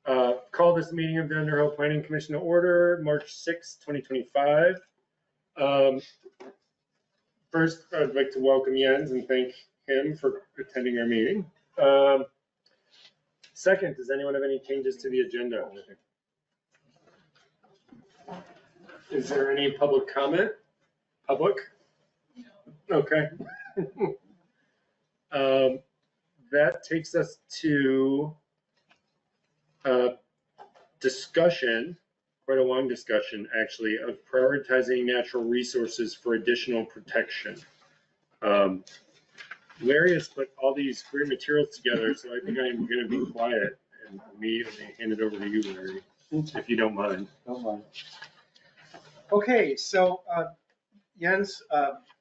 Call this meeting of the Underhill Planning Commission to order, March 6, 2025. First, I'd like to welcome Jens and thank him for attending our meeting. Second, does anyone have any changes to the agenda? Is there any public comment? Public? Okay. That takes us to discussion, quite a long discussion actually, of prioritizing natural resources for additional protection. Larry has put all these great materials together, so I think I'm going to be quiet and immediately hand it over to you, Larry, if you don't mind. Don't mind. Okay, so Jens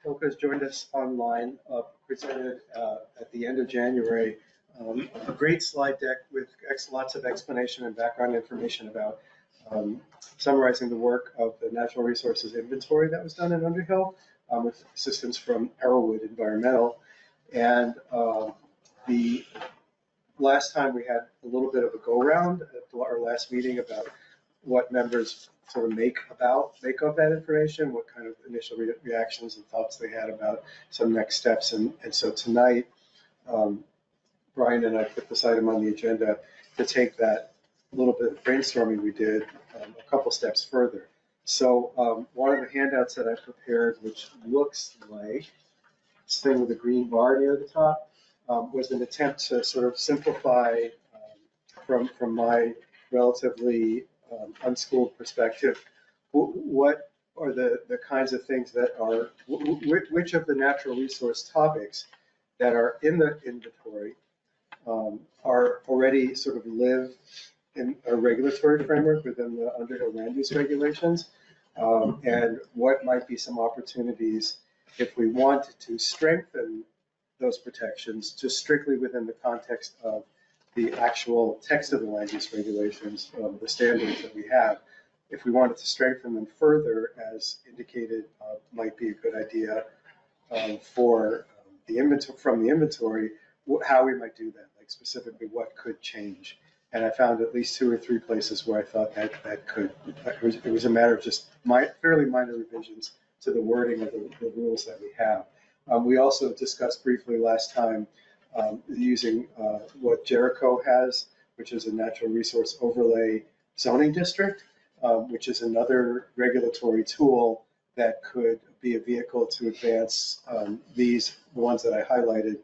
Polka has joined us online, presented at the end of January a great slide deck with lots of explanation and background information about summarizing the work of the natural resources inventory that was done in Underhill with assistance from Arrowwood Environmental. And the last time we had a little bit of a go-round at our last meeting about what members sort of make of that information, what kind of initial reactions and thoughts they had about some next steps. And so tonight, Brian and I put this item on the agenda to take that little bit of brainstorming we did a couple steps further. So one of the handouts that I prepared, which looks like this thing with a green bar near the top, was an attempt to sort of simplify from my relatively unschooled perspective, what are the kinds of things that are, which of the natural resource topics that are in the inventory are already sort of live in a regulatory framework within the Underhill land use regulations, and what might be some opportunities if we want to strengthen those protections just strictly within the context of the actual text of the land use regulations, the standards that we have. If we wanted to strengthen them further, as indicated, might be a good idea for the inventory, from the inventory, how we might do that, like specifically what could change. And I found at least 2 or 3 places where I thought that could, it was a matter of just fairly minor revisions to the wording of the rules that we have. We also discussed briefly last time using what Jericho has, which is a natural resource overlay zoning district, which is another regulatory tool that could be a vehicle to advance the ones that I highlighted,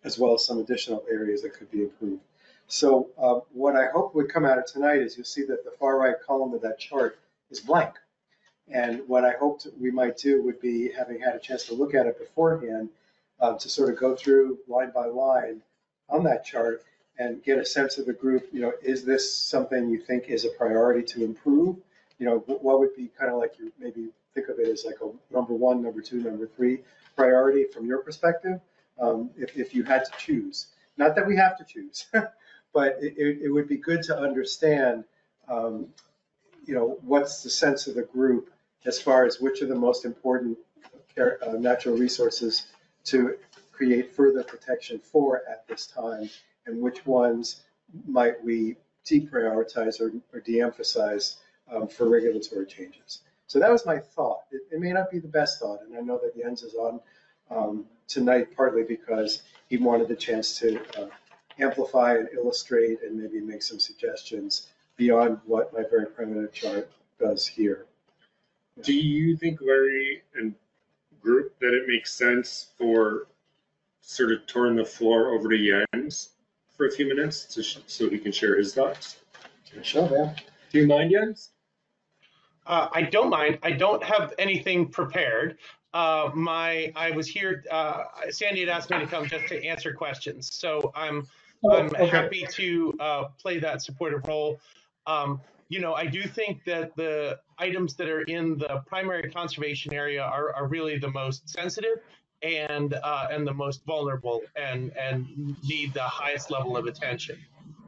as well as some additional areas that could be improved. So what I hope would come out of tonight is you'll see that the far right column of that chart is blank. And what I hoped we might do would be, having had a chance to look at it beforehand, to sort of go through line by line on that chart and get a sense of the group. You know, is this something you think is a priority to improve? You know, what would be kind of like, you maybe think of it as like a number 1, number 2, number 3 priority from your perspective, if you had to choose. Not that we have to choose, but it would be good to understand, you know, what's the sense of the group as far as which are the most important natural resources to create further protection for at this time, and which ones might we deprioritize or de-emphasize for regulatory changes. So that was my thought. It may not be the best thought, and I know that Jens is on tonight partly because he wanted a chance to amplify and illustrate and maybe make some suggestions beyond what my very primitive chart does here. Do you think, Larry and group, that it makes sense for sort of turn the floor over to Jens for a few minutes so he can share his thoughts? Sure, man. Do you mind, Jens? I don't mind. I don't have anything prepared. I was here. Sandy had asked me to come just to answer questions, so I'm happy to play that supportive role. You know, I do think that the items that are in the primary conservation area are really the most sensitive and the most vulnerable and need the highest level of attention.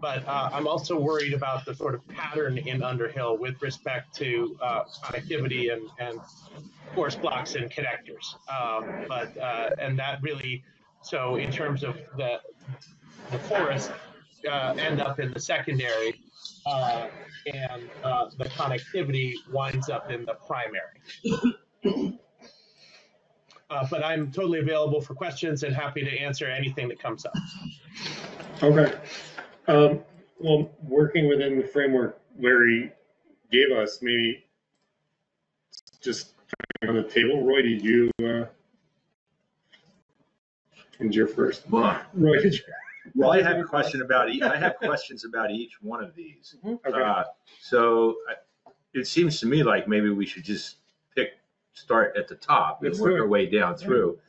But I'm also worried about the sort of pattern in Underhill with respect to connectivity and force blocks and connectors. And that really, so in terms of the forest, end up in the secondary, and the connectivity winds up in the primary. But I'm totally available for questions and happy to answer anything that comes up. Okay. Well, working within the framework Larry gave us, maybe just on the table. Roy, did you? And you're first. Roy, did you? Well, I have a question about I have questions about each one of these. Okay. So it seems to me like maybe we should just start at the top and Let's work do it. our way down through.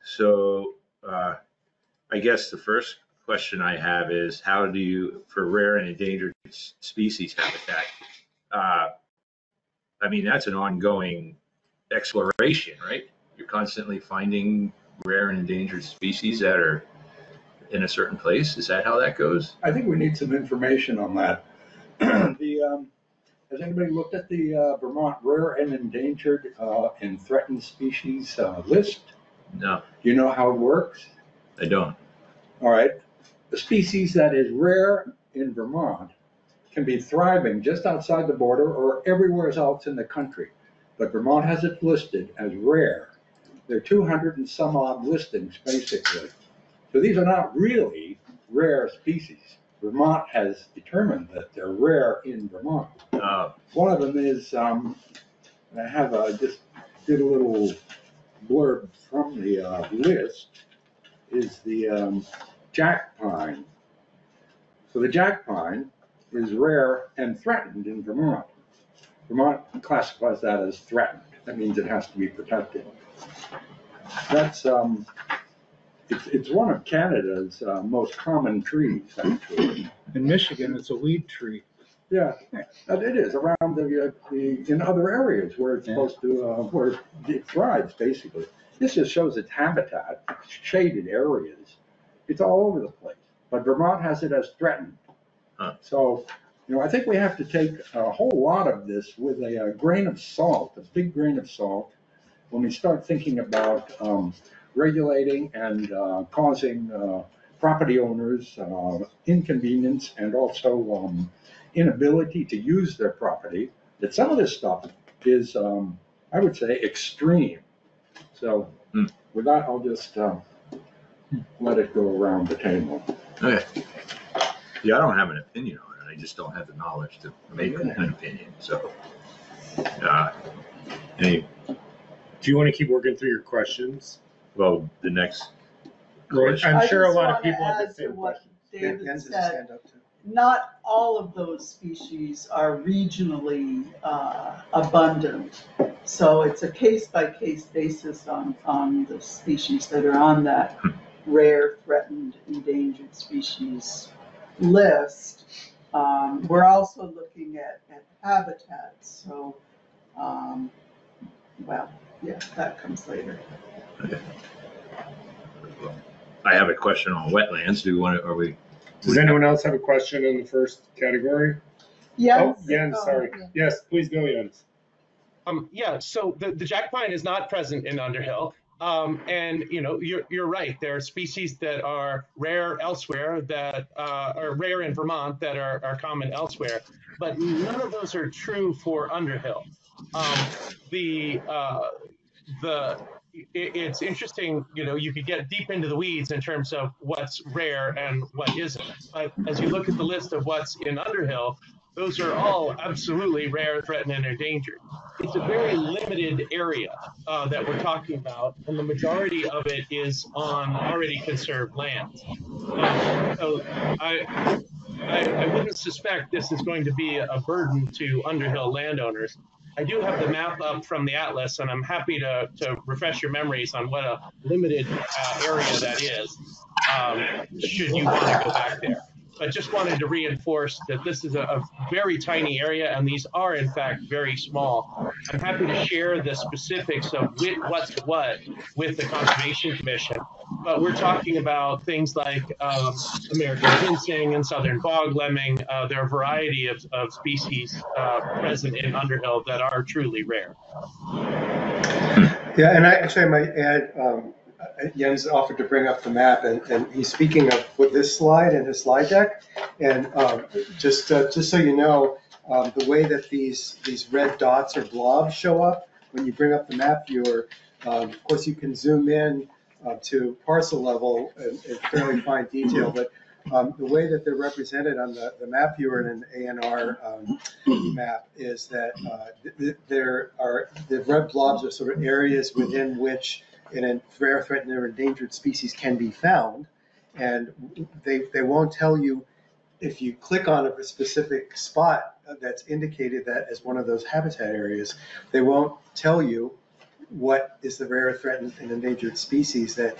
So I guess the first question I have is, how do you, for rare and endangered species habitat, I mean, that's an ongoing exploration, right? You're constantly finding rare and endangered species that are in a certain place. Is that how that goes? I think we need some information on that. Has anybody looked at the Vermont Rare and Endangered and Threatened Species list? No, Do you know how it works? I don't. All right. The species that is rare in Vermont can be thriving just outside the border or everywhere else in the country. But Vermont has it listed as rare. There are 200 and some odd listings, basically. So these are not really rare species. Vermont has determined that they're rare in Vermont. One of them is, I just did a little blurb from the list, is the jack pine. So the jack pine is rare and threatened in Vermont. Vermont classifies that as threatened. That means it has to be protected. That's it's one of Canada's most common trees, actually. In Michigan, it's a weed tree. Yeah, it is around the in other areas where it's supposed to where it thrives. Basically, this just shows its habitat, shaded areas. It's all over the place, but Vermont has it as threatened. So, I think we have to take a whole lot of this with a grain of salt, a big grain of salt, when we start thinking about regulating and causing property owners inconvenience and also inability to use their property. That some of this stuff is, I would say, extreme. So with that, I'll just let it go around the table. Okay. Yeah, I don't have an opinion on it. I just don't have the knowledge to make an opinion. So, Do you want to keep working through your questions? well, the next Roy, question. I'm sure a lot of I just people wanna have the add to same what question. David Jens has his said, hand up too. not all of those species are regionally abundant. So it's a case-by-case basis on the species that are on that rare, threatened, endangered species list. We're also looking at habitats. So, that comes later. I have a question on wetlands. Do you want to, are we? Does anyone else have a question in the first category? Yes. Oh, Jens, sorry. yeah. Yes, please go, Jens. So the jack pine is not present in Underhill. And you're right. There are species that are rare elsewhere that are rare in Vermont that are common elsewhere, but none of those are true for Underhill. It's interesting, you could get deep into the weeds in terms of what's rare and what isn't. But as you look at the list of what's in Underhill, those are all absolutely rare, threatened, and endangered. It's a very limited area that we're talking about, and the majority of it is on already conserved lands. So I wouldn't suspect this is going to be a burden to Underhill landowners. I do have the map up from the atlas, and I'm happy to refresh your memories on what a limited area that is, should you want to go back there. But just wanted to reinforce that this is a very tiny area, and these are, in fact, very small. I'm happy to share the specifics of what's what with the Conservation Commission, but we're talking about things like American ginseng and southern bog lemming. There are a variety of species present in Underhill that are truly rare. Yeah, and I might add, Jens offered to bring up the map, and he's speaking of with this slide and his slide deck. And just so you know, the way that these red dots or blobs show up when you bring up the map viewer, of course you can zoom in to parcel level and fairly fine detail, but the way that they're represented on the map viewer in an ANR map is that there are the red blobs are sort of areas within which a rare, threatened, or endangered species can be found, and they won't tell you if you click on a specific spot that's indicated that as one of those habitat areas. They won't tell you what is the rare, threatened, and endangered species that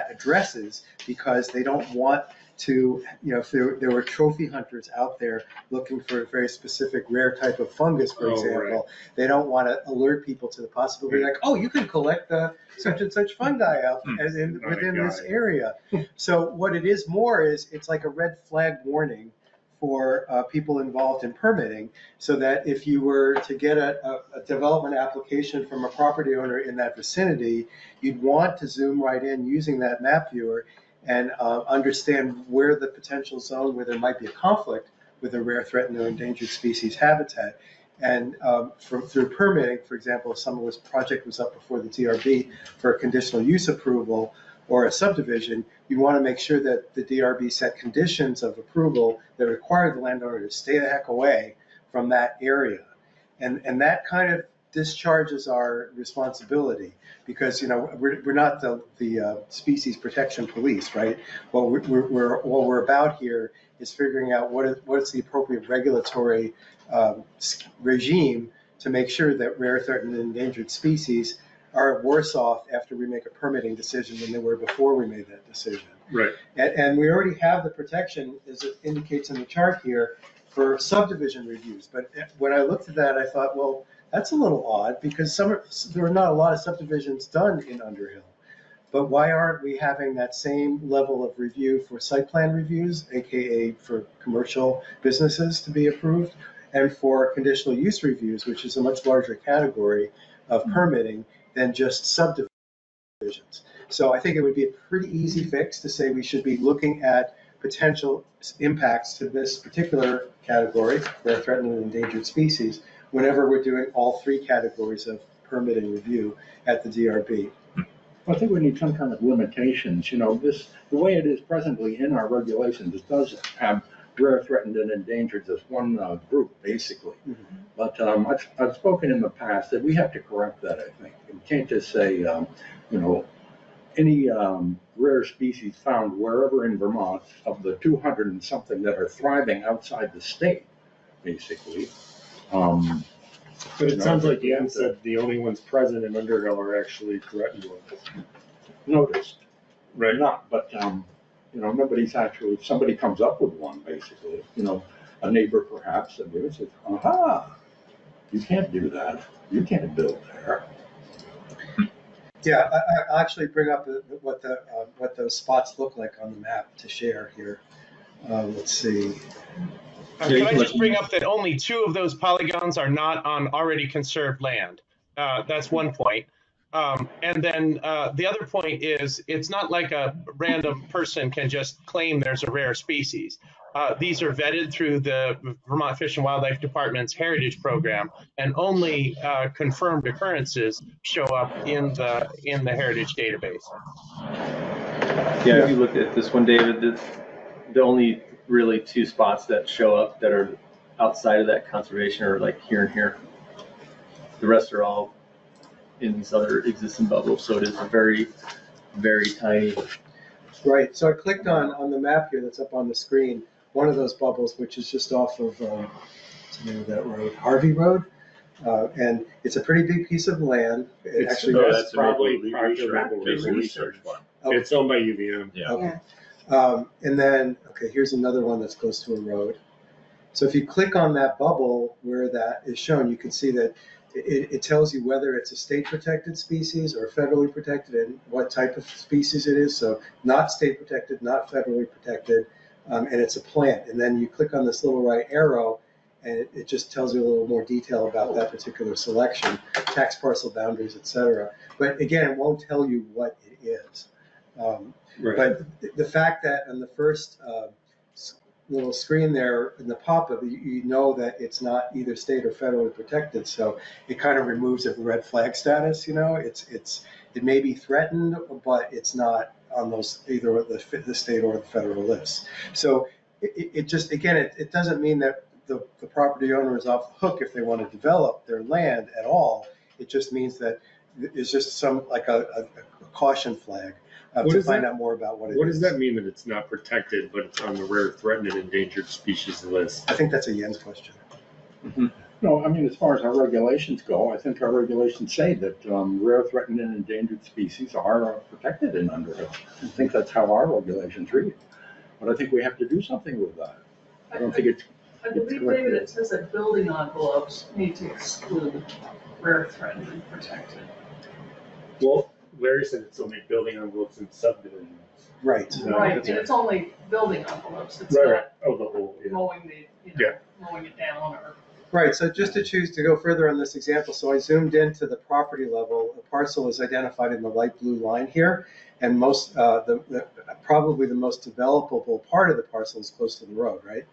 addresses, because they don't want to, if there were trophy hunters out there looking for a very specific rare type of fungus, for example, they don't want to alert people to the possibility like, oh, you can collect the such and such fungi out within this area. So what it is more is it's like a red flag warning for people involved in permitting, so that if you were to get a development application from a property owner in that vicinity, you'd want to zoom right in using that map viewer and understand where the potential zone where there might be a conflict with a rare, threatened, or endangered species habitat. And through permitting, for example, if someone's project was up before the DRB for a conditional use approval or a subdivision, you want to make sure that the DRB set conditions of approval that require the landowner to stay the heck away from that area. And that kind of discharges our responsibility, because we're not the species protection police, right? What we're about here is figuring out what is the appropriate regulatory regime to make sure that rare, threatened, and endangered species are worse off after we make a permitting decision than they were before we made that decision. Right. And we already have the protection, as it indicates in the chart here, for subdivision reviews. But when I looked at that, I thought, well, that's a little odd, because there are not a lot of subdivisions done in Underhill. But why aren't we having that same level of review for site plan reviews, aka for commercial businesses to be approved, and for conditional use reviews, which is a much larger category of permitting than just subdivisions? So I think it would be a pretty easy fix to say we should be looking at potential impacts to this particular category, rare, threatened, and endangered species, whenever we're doing all three categories of permitting review at the DRB. I think we need some kind of limitations. The way it is presently in our regulations, it does have rare, threatened, and endangered as one group, basically. Mm-hmm. But I've spoken in the past that we have to correct that, I think. We can't just say, any rare species found wherever in Vermont, of the 200 and something that are thriving outside the state, basically. But it sounds like Ian said the only ones present in Underhill are actually threatened ones. Noticed. Right. Not, but, nobody's actually, if somebody comes up with one, basically, a neighbor perhaps, and they say, aha, you can't do that. You can't build there. Yeah, I'll actually bring up what those spots look like on the map to share here. Let's see. Can I just bring up that only 2 of those polygons are not on already conserved land? That's one point. And then the other point is, it's not like a random person can just claim there's a rare species. These are vetted through the Vermont Fish and Wildlife Department's Heritage Program, and only confirmed occurrences show up in the Heritage database. Yeah, if you look at this one, David, the only really 2 spots that show up that are outside of that conservation are like here and here. The rest are all in these other existing bubbles, so it is a very, very tiny. Right, so I clicked on the map here that's up on the screen, one of those bubbles, which is just off of, what's the name of that road? Harvey Road. And it's a pretty big piece of land. That's probably research one. It's owned by UVM. Yeah. Okay. And then, here's another one that's close to a road. So if you click on that bubble where that is shown, you can see that it tells you whether it's a state protected species or federally protected and what type of species it is. So not state protected, not federally protected, and it's a plant. And then you click on this little right arrow and it just tells you a little more detail about that particular selection, tax parcel boundaries, et cetera. But again, it won't tell you what it is. Right. But the fact that on the first little screen there in the pop-up, you know that it's not either state or federally protected, so it kind of removes the red flag status. It may be threatened, but it's not on those either the state or the federal lists. So it just, again, it doesn't mean that the property owner is off the hook if they want to develop their land at all. It just means that it's just some like a caution flag to find out more about what it is. What does that mean that it's not protected, but it's on the rare, threatened, and endangered species list? I think that's a Jens question. No, I mean, as far as our regulations go, I think our regulations say that rare, threatened, and endangered species are protected in Underhill. I think that's how our regulations read. But I think we have to do something with that. I don't think it's. I believe, David, it says that building envelopes need to exclude rare, threatened, and protected. Well, Larry said it's only building envelopes and subdivisions. Right. No, Right, that's and it's only building envelopes, it's Right, not right. Oh, the whole, yeah. mowing it down or. Right, so just to choose to go further on this example, so I zoomed into the property level. The parcel is identified in the light blue line here, and most, probably the most developable part of the parcel is close to the road, right?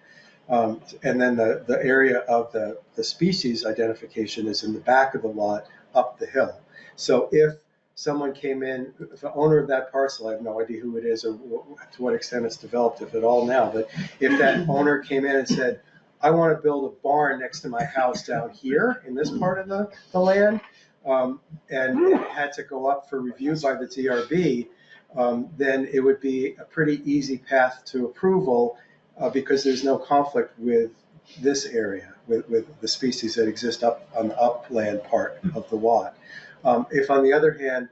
And then the area of the species identification is in the back of the lot up the hill. So if someone came in, if the owner of that parcel, I have no idea who it is or to what extent it's developed, if at all now, but if that owner came in and said, I want to build a barn next to my house down here in this part of the land, and it had to go up for review by the DRB, then it would be a pretty easy path to approval because there's no conflict with this area, with the species that exist up on the upland part of the lot. If, on the other hand,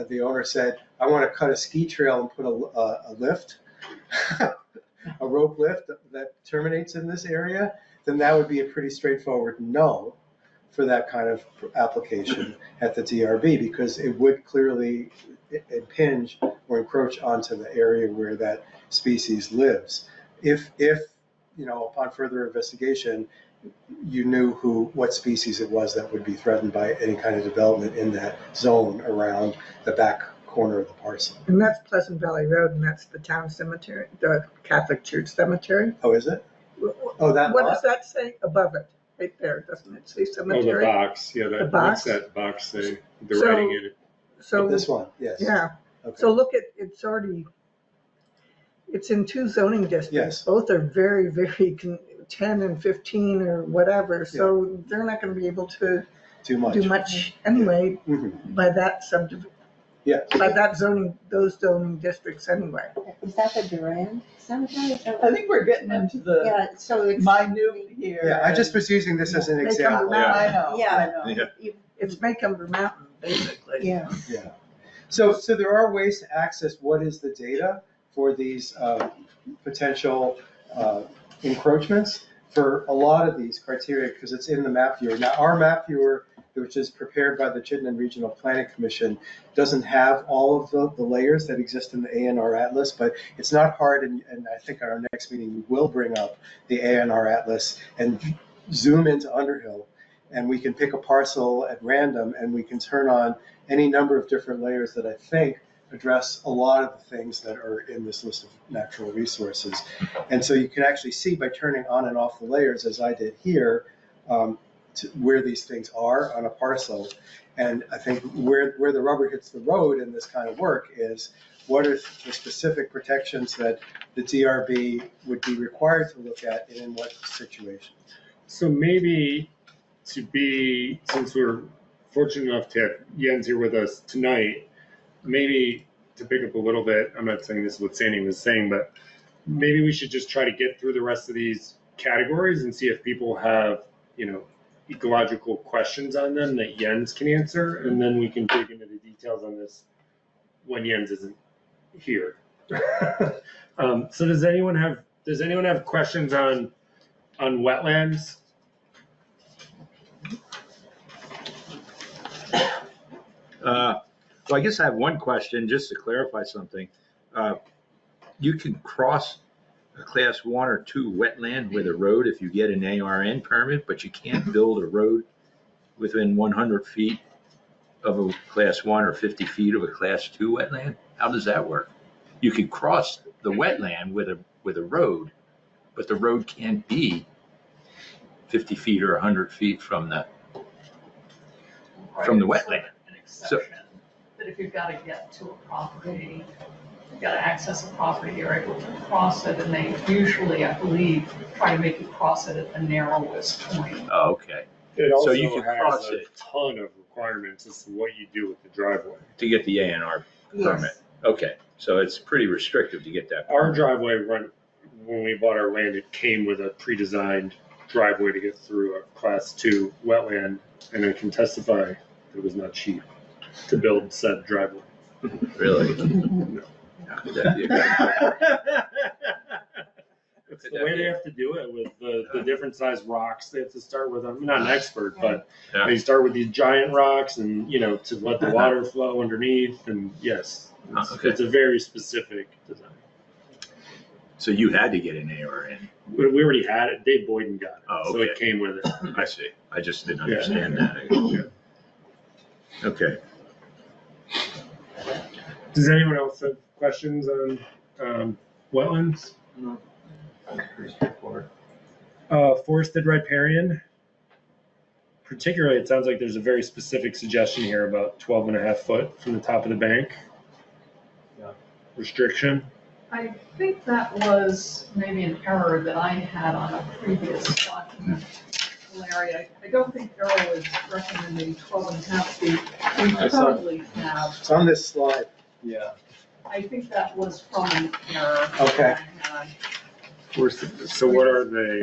the owner said, I want to cut a ski trail and put a lift, a rope lift that terminates in this area, then that would be a pretty straightforward no for that kind of application at the DRB, because it would clearly impinge or encroach onto the area where that species lives. If upon further investigation, you knew what species it was that would be threatened by any kind of development in that zone around the back corner of the parcel. And that's Pleasant Valley Road, and that's the town cemetery, the Catholic Church cemetery. Oh, is it? Oh, that What lot? does that say above it, right there? Doesn't it say Oh, the cemetery? box, yeah, The what's box? that box say? The So- writing in it. So, This one, yes. yeah, Okay. so look at, it's in two zoning districts. Yes. Both are very, very 10 and 15 or whatever, so they're not gonna be able to Too much. do much anyway Mhm. by that subdivision, Yes. by that zoning, those zoning districts anyway. Is that the Durand Cemetery? Is that I think we're getting into the Yeah, so it's. minute here. Yeah, I just was using this as an They come example. around. I know, I Yeah. know. It's Maycomber Mountain, basically. Yeah. Yeah. So there are ways to access what is the data for these potential encroachments for a lot of these criteria, because it's in the map viewer. Now, our map viewer, which is prepared by the Chittenden Regional Planning Commission, doesn't have all of the layers that exist in the ANR Atlas, but it's not hard, and I think at our next meeting, we will bring up the ANR Atlas and zoom into Underhill, and we can pick a parcel at random, and we can turn on any number of different layers that I think address a lot of the things that are in this list of natural resources. And so you can actually see by turning on and off the layers, as I did here, where these things are on a parcel. And I think where the rubber hits the road in this kind of work is what are the specific protections that the DRB would be required to look at and in what situation. So maybe since we're fortunate enough to have Jens here with us tonight, maybe to pick up a little bit, I'm not saying this is what Sandy was saying, but maybe we should just try to get through the rest of these categories and see if people have, ecological questions on them that Jens can answer, and then we can dig into the details on this when Jens isn't here. So does anyone have questions on wetlands? So I guess I have one question, just to clarify something. You can cross a class 1 or 2 wetland with a road if you get an ARN permit, but you can't build a road within 100 feet of a class 1 or 50 feet of a class 2 wetland? How does that work? You can cross the wetland with a road, but the road can't be 50 feet or 100 feet from the wetland. An exception, that if you've got to get to a property, you've got to access a property, you're able to cross it, and they usually, I believe, try to make you cross it at the narrowest point. Oh, okay. It So also you can has cross a it. ton of requirements as to what you do with the driveway. To get the ANR permit. Yes. Okay, so it's pretty restrictive to get that. Our permit. driveway when we bought our land, it came with a pre-designed driveway to get through a class 2 wetland, and I can testify that it was not cheap to build said driveway. Really? No. How could that be a- It's the way they have to do it with the different size rocks. They have to start with, I'm not an expert, but Yeah. they start with these giant rocks and, to let the water flow underneath. And yes, Okay. it's a very specific design. So you had to get an ARN. We already had it. Dave Boyden got it. Oh, So okay. it came with it. I see. I just didn't Yeah. understand that. Okay. Does anyone else have questions on wetlands? No. Pretty straightforward. Forested riparian. Particularly, it sounds like there's a very specific suggestion here about 12.5 foot from the top of the bank. Yeah. Restriction. I think that was maybe an error that I had on a previous document. Larry, I don't think Errol was recommending 12.5 feet. We I saw- currently have, It's on this slide. Yeah. I think that was from an error. Okay. that I had. So what are they?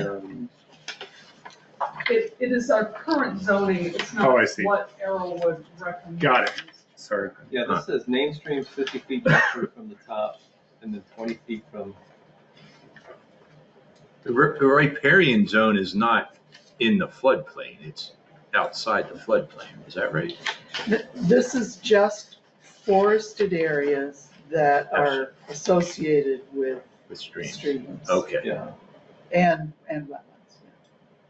It is our current zoning, it's Oh, I not see. what Errol would recommend. Got it. Sorry. Yeah, this says main stream 50 feet backward from the top and then 20 feet from, The riparian zone is not in the floodplain. It's outside the floodplain. Is that right? This is just forested areas that are associated with With streams. streams. Okay. yeah. And wetlands.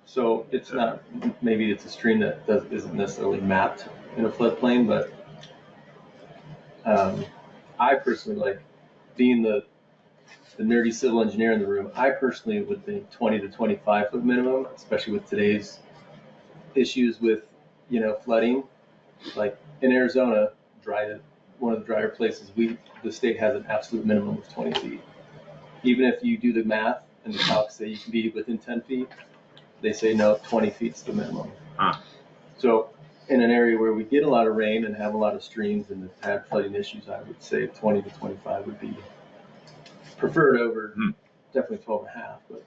So it's not, maybe it's a stream that isn't necessarily mapped in a floodplain, but I personally like, being the nerdy civil engineer in the room, I personally would think 20 to 25 foot minimum, especially with today's issues with, flooding. Like in Arizona, one of the drier places, the state has an absolute minimum of 20 feet. Even if you do the math and the calcs say you can be within 10 feet, they say no, 20 feet's the minimum. Huh. So in an area where we get a lot of rain and have a lot of streams and have had flooding issues, I would say 20 to 25 would be preferred over definitely 12.5. But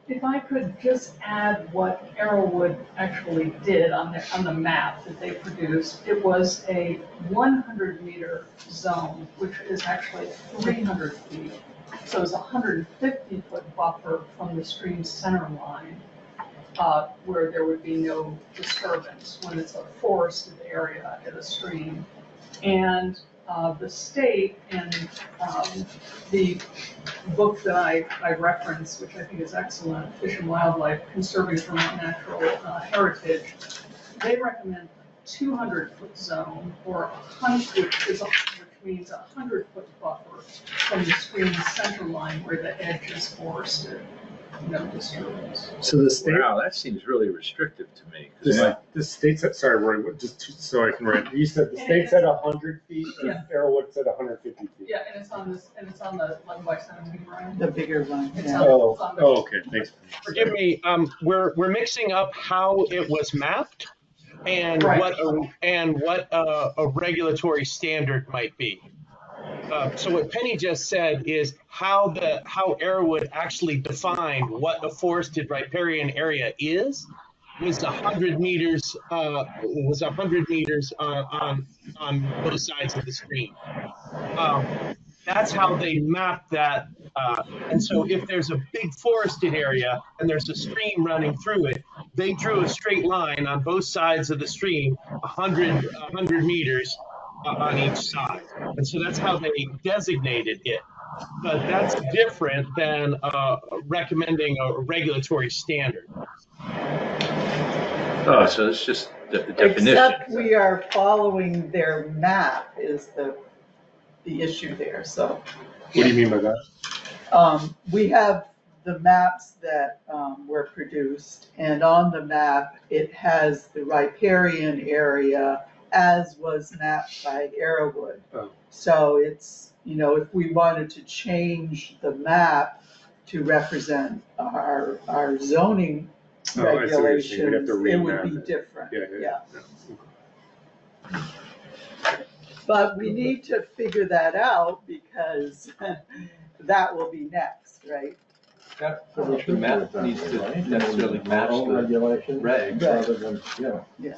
If I could just add what Arrowwood actually did on the map that they produced, it was a 100-meter zone, which is actually 300 feet. So it's a 150-foot buffer from the stream's center line, where there would be no disturbance when it's a forested area at a stream. And the state and the book that I referenced, which I think is excellent, Fish and Wildlife, Conserving Vermont Natural Heritage, they recommend a 200-foot zone or 100, which means a 100-foot buffer from the stream's center line where the edge is forested, no disturbance. So the state. Wow, that seems really restrictive to me. 'Cause The state said, sorry, Roy, just so I can write. You said the state said 100 feet, and Arrowwood said 150 feet. Yeah, and it's on the 11 by 17, Brian. The bigger one, It's yeah. on- it's on the- Okay, thanks. Forgive me, we're mixing up how it was mapped and Right. what a regulatory standard might be. So what Penny just said is how Arrowwood actually defined what a forested riparian area is was 100 meters. Was 100 meters on both sides of the stream. That's how they mapped that. And so if there's a big forested area and there's a stream running through it, they drew a straight line on both sides of the stream, 100 meters on each side. And so that's how they designated it. that's different than recommending a regulatory standard. Oh, so it's just the definition. Except we are following their map is the issue there, so. What do you mean by that? We have the maps that were produced, and on the map, it has the riparian area as was mapped by Arrowwood. Oh. So it's, if we wanted to change the map to represent our zoning Oh, I see what you're saying. We'd have regulations, to it would remap be it. different, Yeah. But we need to figure that out because that will be next, right? The map needs to necessarily match Our own the regulations regs. rather than, Yeah.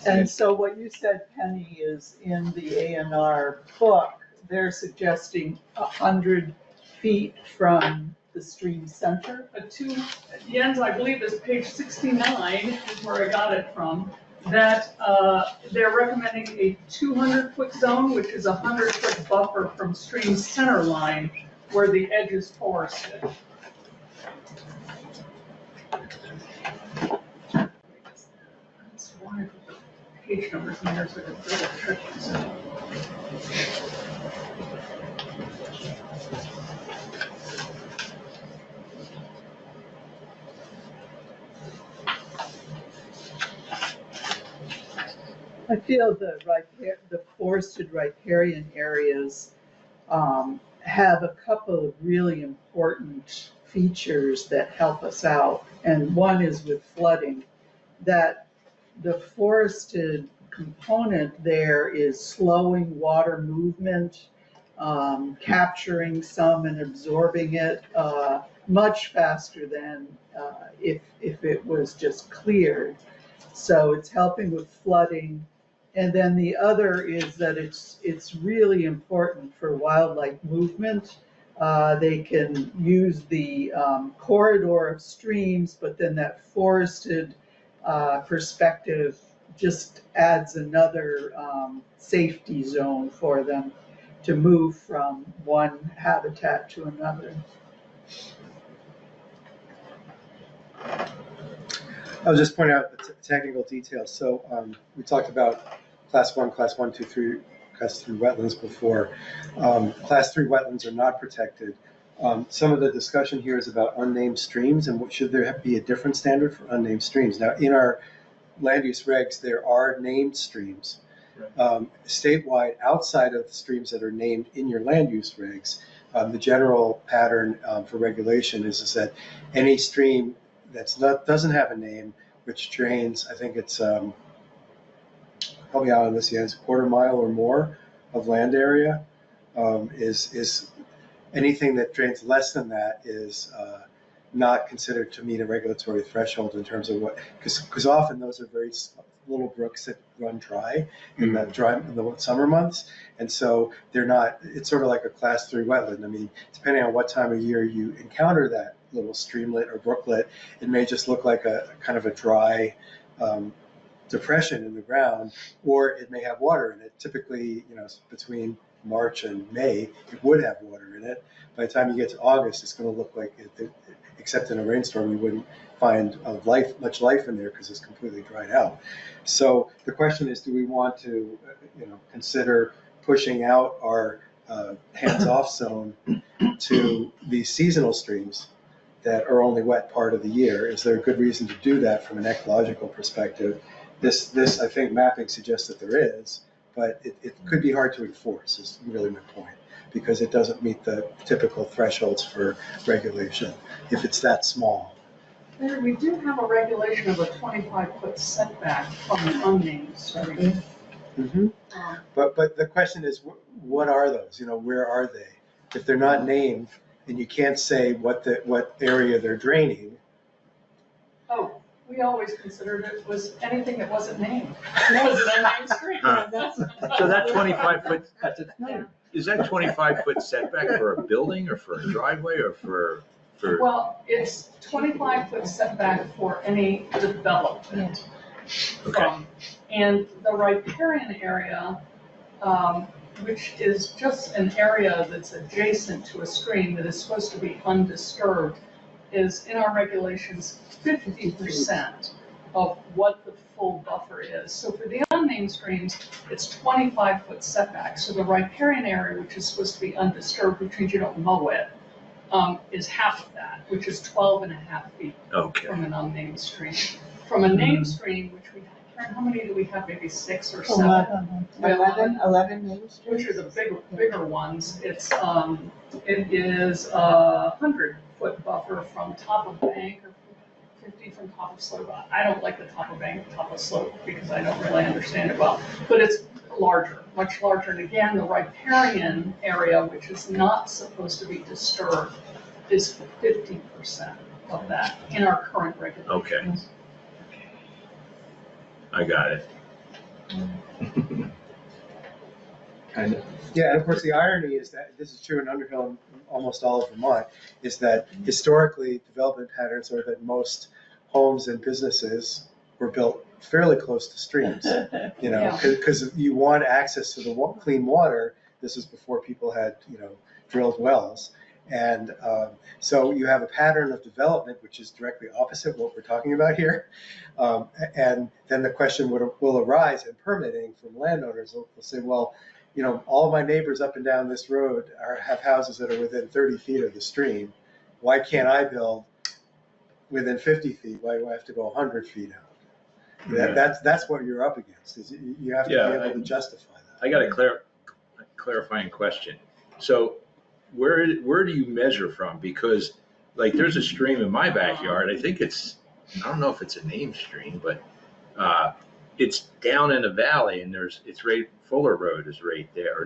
And so what you said, Penny, is in the A&R book, they're suggesting 100 feet from the stream center. Jens, I believe it's page 69 is where I got it from, that they're recommending a 200-foot zone, which is a 100-foot buffer from stream center line where the edge is forested. That's why I put the page numbers in there so I could double check this. I feel the forested riparian areas have a couple of really important features that help us out. And one is with flooding, that the forested component there is slowing water movement, capturing some and absorbing it much faster than if it was just cleared. So it's helping with flooding. And then the other is that it's really important for wildlife movement. They can use the corridor of streams, but then that forested perspective just adds another safety zone for them to move from one habitat to another. I'll just point out the technical details. So we talked about class 1, class 1, 2, 3, class 3 wetlands before. Class 3 wetlands are not protected. Some of the discussion here is about unnamed streams and should there be a different standard for unnamed streams. Now in our land use regs, there are named streams. Statewide, outside of the streams that are named in your land use regs, the general pattern for regulation is that any stream doesn't have a name, which drains, I think it's, help me out on this, Jens, quarter mile or more of land area, is anything that drains less than that is not considered to meet a regulatory threshold in terms of what, because often those are very little brooks that run dry in the summer months, and so they're not. It's sort of like a class 3 wetland. I mean, depending on what time of year you encounter that little streamlet or brooklet, it may just look like a kind of a dry depression in the ground, or it may have water in it. Typically, between March and May, it would have water in it. By the time you get to August, it's going to look like it, except in a rainstorm, you wouldn't find much life in there because it's completely dried out. So the question is, do we want to, consider pushing out our hands-off zone to these seasonal streams that are only wet part of the year? Is there a good reason to do that from an ecological perspective? This I think mapping suggests that there is, but it could be hard to enforce is really my point, because it doesn't meet the typical thresholds for regulation if it's that small. We do have a regulation of a 25-foot setback from an unnamed stream. Mm-hmm. But the question is, what are those? Where are they? If they're not named, and you can't say what area they're draining. Oh, we always considered it was anything that wasn't named. It was an unnamed stream. So that 25-foot, is that 25-foot setback for a building or for a driveway or for? Well, it's 25-foot setback for any development. Okay. And the riparian area which is just an area that's adjacent to a stream that is supposed to be undisturbed, is in our regulations 50% of what the full buffer is. So for the unnamed streams, it's 25-foot setback. So the riparian area, which is supposed to be undisturbed, which means you don't mow it, is half of that, which is 12.5 feet Okay. from an unnamed stream. From a named stream, which we, Karen, how many do we have? Maybe 6 or 7? 11 named streets? Which are the bigger ones. It's, it is a 100-foot buffer from top of bank or 50 from top of slope. I don't like the top of bank, top of slope, because I don't really understand it well. But it's larger, much larger. And again, the riparian area, which is not supposed to be disturbed, is 50% of that in our current regulations. Okay. I got it. Kind of. Yeah, and of course, the irony is that this is true in Underhill and almost all of Vermont, is that historically development patterns are that most homes and businesses were built fairly close to streams, you know, Yeah. because you want access to the clean water. This is before people had, you know, drilled wells. And so you have a pattern of development which is directly opposite what we're talking about here. And then the question will arise in permitting from landowners. They'll say, well, you know, all of my neighbors up and down this road have houses that are within 30 feet of the stream. Why can't I build within 50 feet? Why do I have to go 100 feet out? That's what you're up against. Is you have to be able to justify that. I got a clarifying question. So where do you measure from? Because like there's a stream in my backyard. I think it's, I don't know if it's a named stream, but it's down in a valley, and it's right, Fuller Road is right there,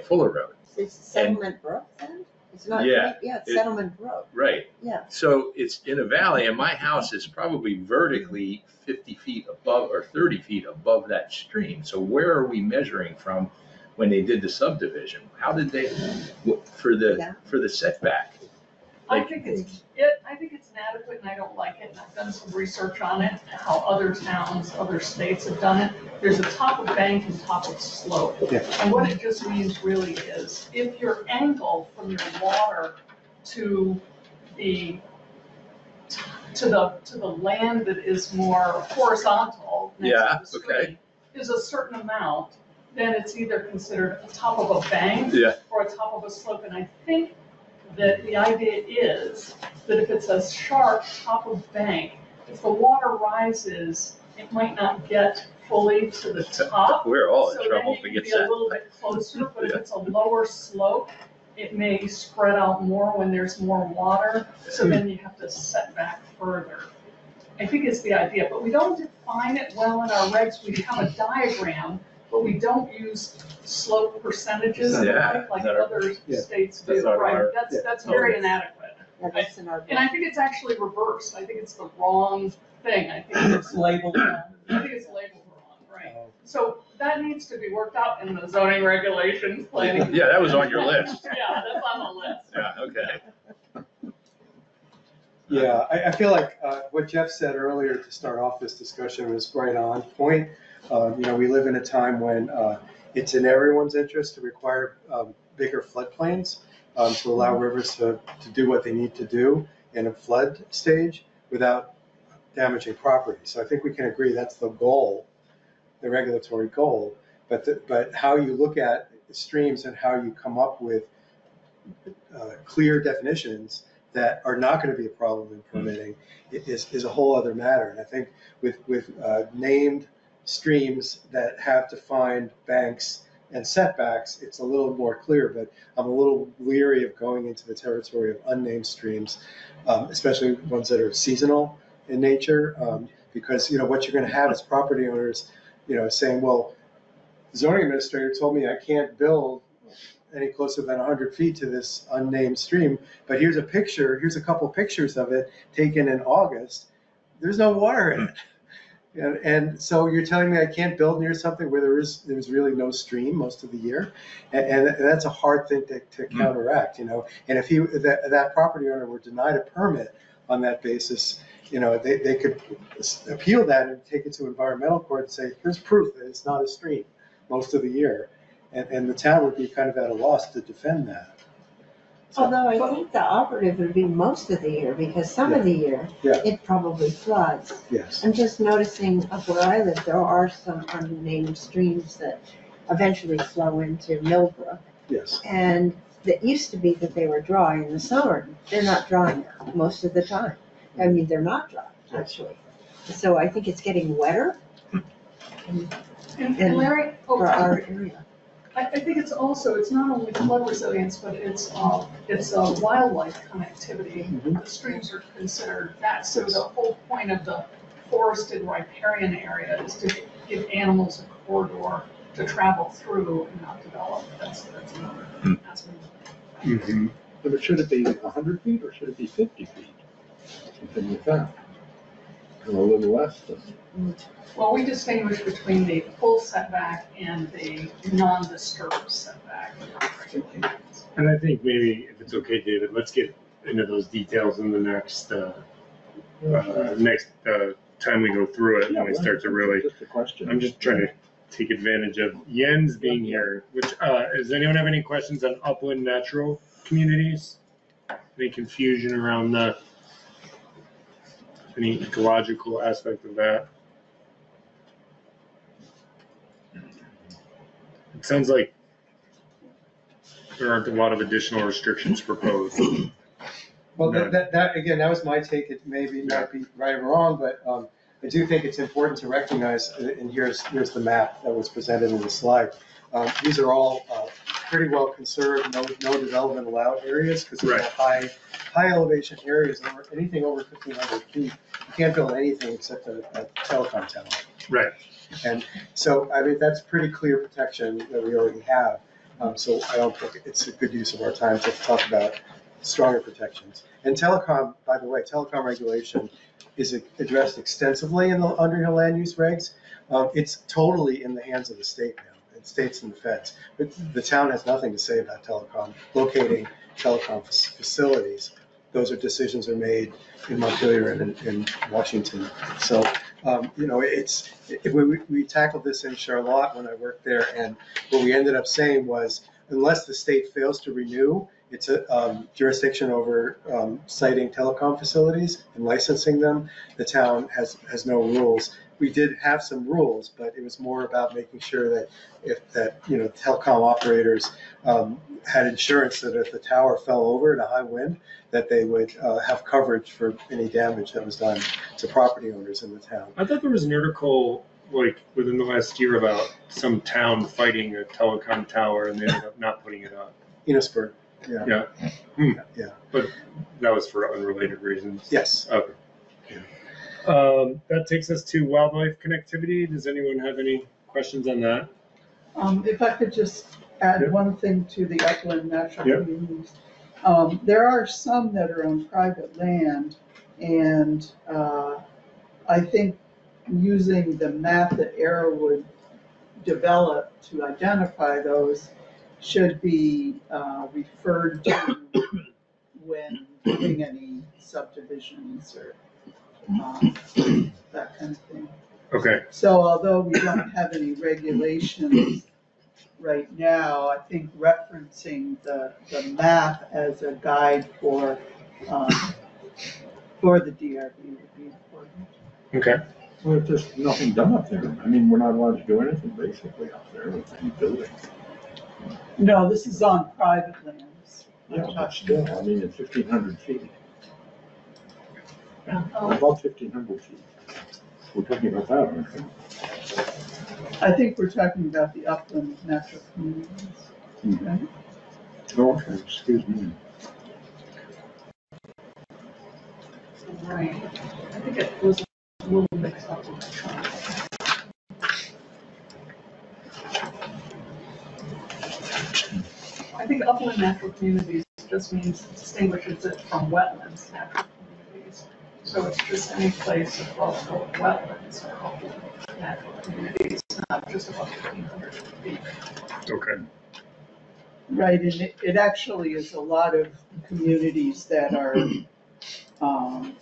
Fuller Road. It's Settlement Brook then? It's not, Yeah. it's Settlement Brook, Right. yeah. So it's in a valley, and my house is probably vertically 50 feet above or 30 feet above that stream. So where are we measuring from when they did the subdivision? How did they, for the setback? I think it's inadequate, and I don't like it, and I've done some research on it, how other towns, other states have done it. There's a top of bank and top of slope. Yeah. And what it just means really is, if your angle from your water to the land that is more horizontal next to the stream is a certain amount, then it's either considered a top of a bank or a top of a slope. And I think that the idea is that if it's a sharp top of bank, if the water rises, it might not get fully to the top. We're all in So trouble then if you it can gets be a that. little bit closer, but if it's a lower slope, it may spread out more when there's more water, so then you have to set back further. I think it's the idea, but we don't define it well in our regs. We have a diagram, but we don't use slope percentages Yeah. like Is that our- other Yeah. states do, That's not right? our- That's very inadequate. Yeah, that's in our. And I think it's actually reversed. I think it's the wrong thing. I think It's labeled wrong. I think it's labeled wrong, right? So that needs to be worked out in the zoning regulations, planning. Yeah, that was on your list. Yeah, that's on the list. Yeah, okay. Yeah, I feel like what Jeff said earlier to start off this discussion was right on point. You know, we live in a time when it's in everyone's interest to require bigger floodplains to allow rivers to do what they need to do in a flood stage without damaging property. So I think we can agree that's the goal, the regulatory goal. But how you look at streams and how you come up with clear definitions that are not going to be a problem in permitting is a whole other matter. And I think with named streams that have defined banks and setbacks, it's a little more clear, but I'm a little leery of going into the territory of unnamed streams, especially ones that are seasonal in nature, because, you know, what you're going to have is property owners, you know, saying, well, the zoning administrator told me I can't build any closer than 100 feet to this unnamed stream, but here's a couple pictures of it taken in August. There's no water in it. And so you're telling me I can't build near something where there's really no stream most of the year, and that's a hard thing to counteract, you know. And if that property owner were denied a permit on that basis, you know, they could appeal that and take it to environmental court and say, here's proof that it's not a stream most of the year. And the town would be kind of at a loss to defend that. So- Although I think the operative would be most of the year, because some of the year, Yeah. it probably floods. Yes, I'm just noticing up where I live, there are some unnamed streams that eventually flow into Millbrook. yes. And it used to be that they were dry in the summer. They're not dry now, most of the time. I mean, they're not dry, actually. So I think it's getting wetter And Larry, for our area. I think it's also, it's not only flood resilience, but it's wildlife connectivity. Mhm. The streams are considered that, so the whole point of the forested riparian area is to give animals a corridor to travel through and not develop. That's another aspect. Mhm. But should it be 100 feet or should it be 50 feet? Something like that. Or a little less than. Well, we distinguish between the full setback and the non-disturbed setback regulations. And I think maybe, if it's okay, David, let's get into those details in the next time we go through it, and we start to really, Just a question. I'm just trying to take advantage of Jens being here, which, does anyone have any questions on upland natural communities? Any confusion around any ecological aspect of that? It sounds like there aren't a lot of additional restrictions proposed. Well, No. that, again, that was my take. It maybe not be right or wrong, but I do think it's important to recognize, and here's the map that was presented in the slide. These are all pretty well conserved, no development allowed areas, because they're Right. high elevation areas, anything over 1,500 feet. You can't build anything except a telecom tower. Right. And so, I mean, that's pretty clear protection that we already have. So I don't think it's a good use of our time to talk about stronger protections. And telecom, by the way, telecom regulation is addressed extensively in the Underhill land use regs. It's totally in the hands of the state now, and states and the feds. But the town has nothing to say about telecom, locating telecom facilities. Those decisions are made in Montpelier and in Washington. So, we tackled this in Charlotte when I worked there, and what we ended up saying was, unless the state fails to renew its jurisdiction over siting telecom facilities and licensing them, the town has no rules. We did have some rules, but it was more about making sure that telecom operators had insurance that if the tower fell over in a high wind, that they would have coverage for any damage that was done to property owners in the town. I thought there was an article like within the last year about some town fighting a telecom tower and they ended up not putting it up. Enosburg, yeah. Yeah. Yeah. But that was for unrelated reasons. Yes. Okay. That takes us to wildlife connectivity. Does anyone have any questions on that? If I could just add Yep. one thing to the upland natural Yep. communities. There are some that are on private land, and I think using the map that Arrowwood developed to identify those should be referred to when doing any subdivisions or that kind of thing. Okay. So although we don't have any regulations right now, I think referencing the map as a guide for the DRB would be important. Okay. Well, if there's nothing done up there, I mean, we're not allowed to do anything basically up there with any building. No, this is on private lands. Yeah, but still, I mean, it's 1,500 feet. About 1,500 feet. We're talking about that, aren't we? I think we're talking about the upland natural communities. Right? Oh, okay, excuse me. Right. I think it was a little mixed up with the chart. I think upland natural communities just means distinguishes it from wetlands natural communities. So it's just any place above the wetlands or upland natural communities, not just above 1,500 feet. Okay. Right, and it actually is a lot of communities that are wetland communities,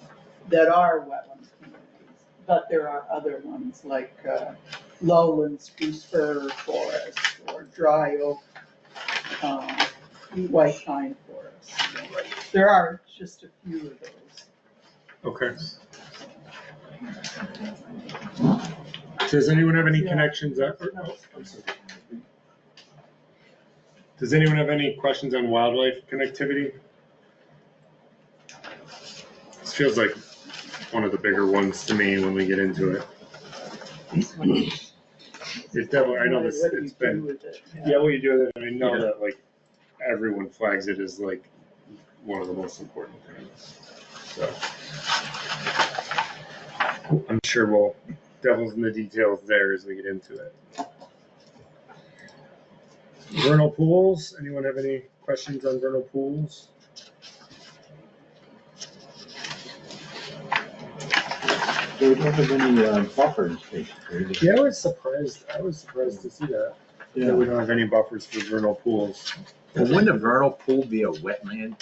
but there are other ones like lowland spruce fir forest or dry oak, white pine forest. There are just a few of those. Okay. Does anyone have any connections? Does anyone have any questions on wildlife connectivity? This feels like one of the bigger ones to me when we get into it. It's definitely, I know this, What do it's you do been, with it? yeah, what you do with it, I know Yeah. that like everyone flags it as like one of the most important things. So I'm sure we'll devil's in the details there as we get into it. Vernal pools, anyone have any questions on vernal pools? They don't have any buffers, basically. Yeah, I was surprised to see that we don't have any buffers for vernal pools. Well, wouldn't a vernal pool be a wetland?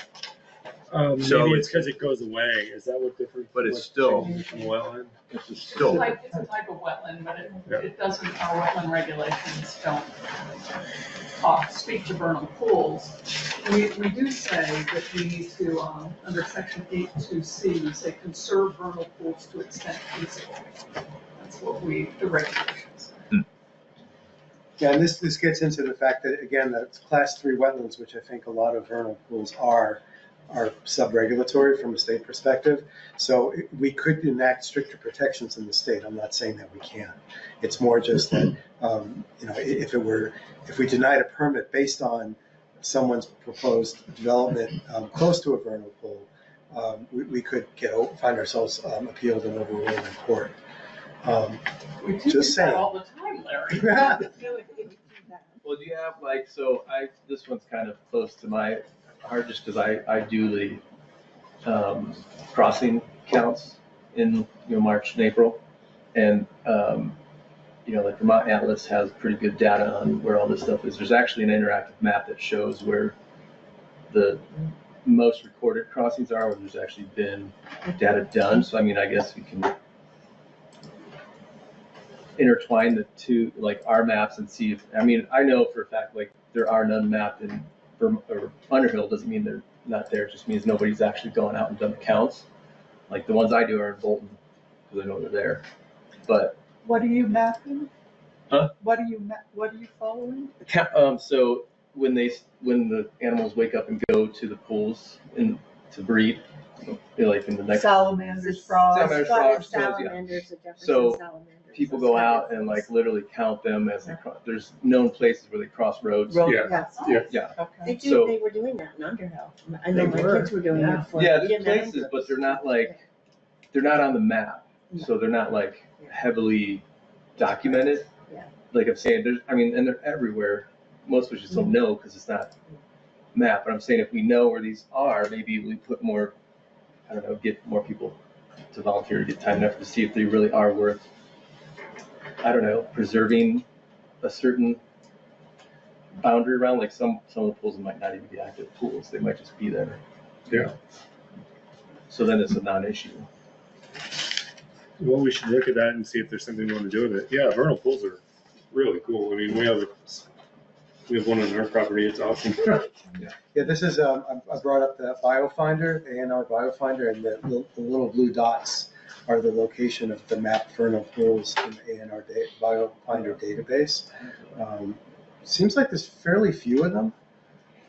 So Maybe it's because it goes away. Is that what different? But it's still- From a wetland? It's It's still, a type of wetland, but Yeah. it doesn't, our wetland regulations don't speak to vernal pools. We do say that we need to, under section 8.2C, we say conserve vernal pools to extent feasible. That's what the regulations. Yeah, and this gets into the fact that, again, that it's class 3 wetlands, which I think a lot of vernal pools are sub-regulatory from a state perspective. So we could enact stricter protections in the state. I'm not saying that we can. It's more just that, if we denied a permit based on someone's proposed development close to a vernal pool, we could find ourselves appealed and overruled in court. We do Just that saying. all the time, Larry. Well, do you have like, this one's kind of close to my heart just because I do the crossing counts in March and April. And, like Vermont Atlas has pretty good data on where all this stuff is. There's actually an interactive map that shows where the most recorded crossings are, where there's actually been data done. So, I mean, I guess we can intertwine the two, like our maps, and see if, I know for a fact, like there are none mapped in Underhill. Doesn't mean they're not there. It just means nobody's actually gone out and done the counts. Like the ones I do are in Bolton because I know they're there. But What are you mapping? Huh? What are you following? so when the animals wake up and go to the pools to breed, like in the next Salamanders, frogs. Salamanders, frogs, toads, yeah. Salamanders, the Jefferson So, salamanders. people those go kind of out and things. like literally count them as they cross. There's known places where they cross roads. Road Yeah. counts. Yeah. Okay. So- They were doing that in Underhill. I know They my were, kids were doing yeah. it for. Yeah, we there's didn't have places, them. but they're not on the map, so they're not like heavily documented. Yeah. Like I'm saying, and they're everywhere. Most of us just don't know because it's not mapped. But I'm saying if we know where these are, maybe we put more, get more people to volunteer to get time and effort to see if they really are worth, preserving a certain boundary around. Like some of the pools might not even be active pools; they might just be there. Yeah. So then it's a non-issue. Well, we should look at that and see if there's something we want to do with it. Yeah, vernal pools are really cool. I mean, we have one on our property. It's awesome. Yeah, this is, I brought up the BioFinder, the ANR BioFinder, and the little blue dots are the location of the mapped vernal pools in the ANR BioFinder database. Seems like there's fairly few of them.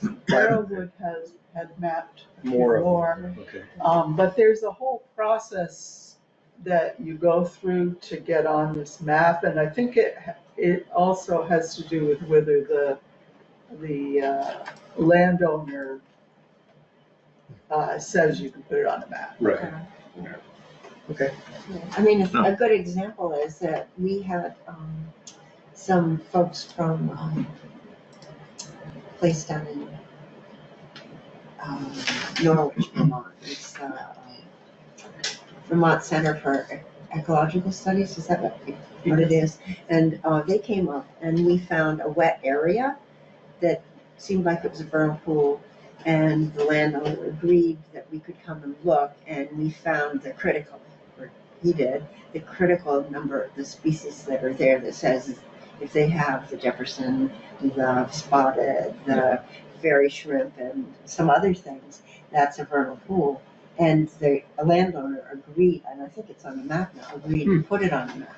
Arrowwood had mapped More of them. more. Okay. But there's a whole process that you go through to get on this map, and I think it also has to do with whether the landowner says you can put it on a map. Right. Okay. I mean, a good example is that we had some folks from a place down in Norwich, Vermont. It's Vermont Center for Ecological Studies, is that what it is? And they came up and we found a wet area that seemed like it was a vernal pool, and the landowner agreed that we could come and look, and we found the critical, or he did, the critical number of the species that are there that says if they have the Jefferson, the spotted, the fairy shrimp, and some other things, that's a vernal pool. And the landowner agreed, and I think it's on the map now, agreed to put it on the map.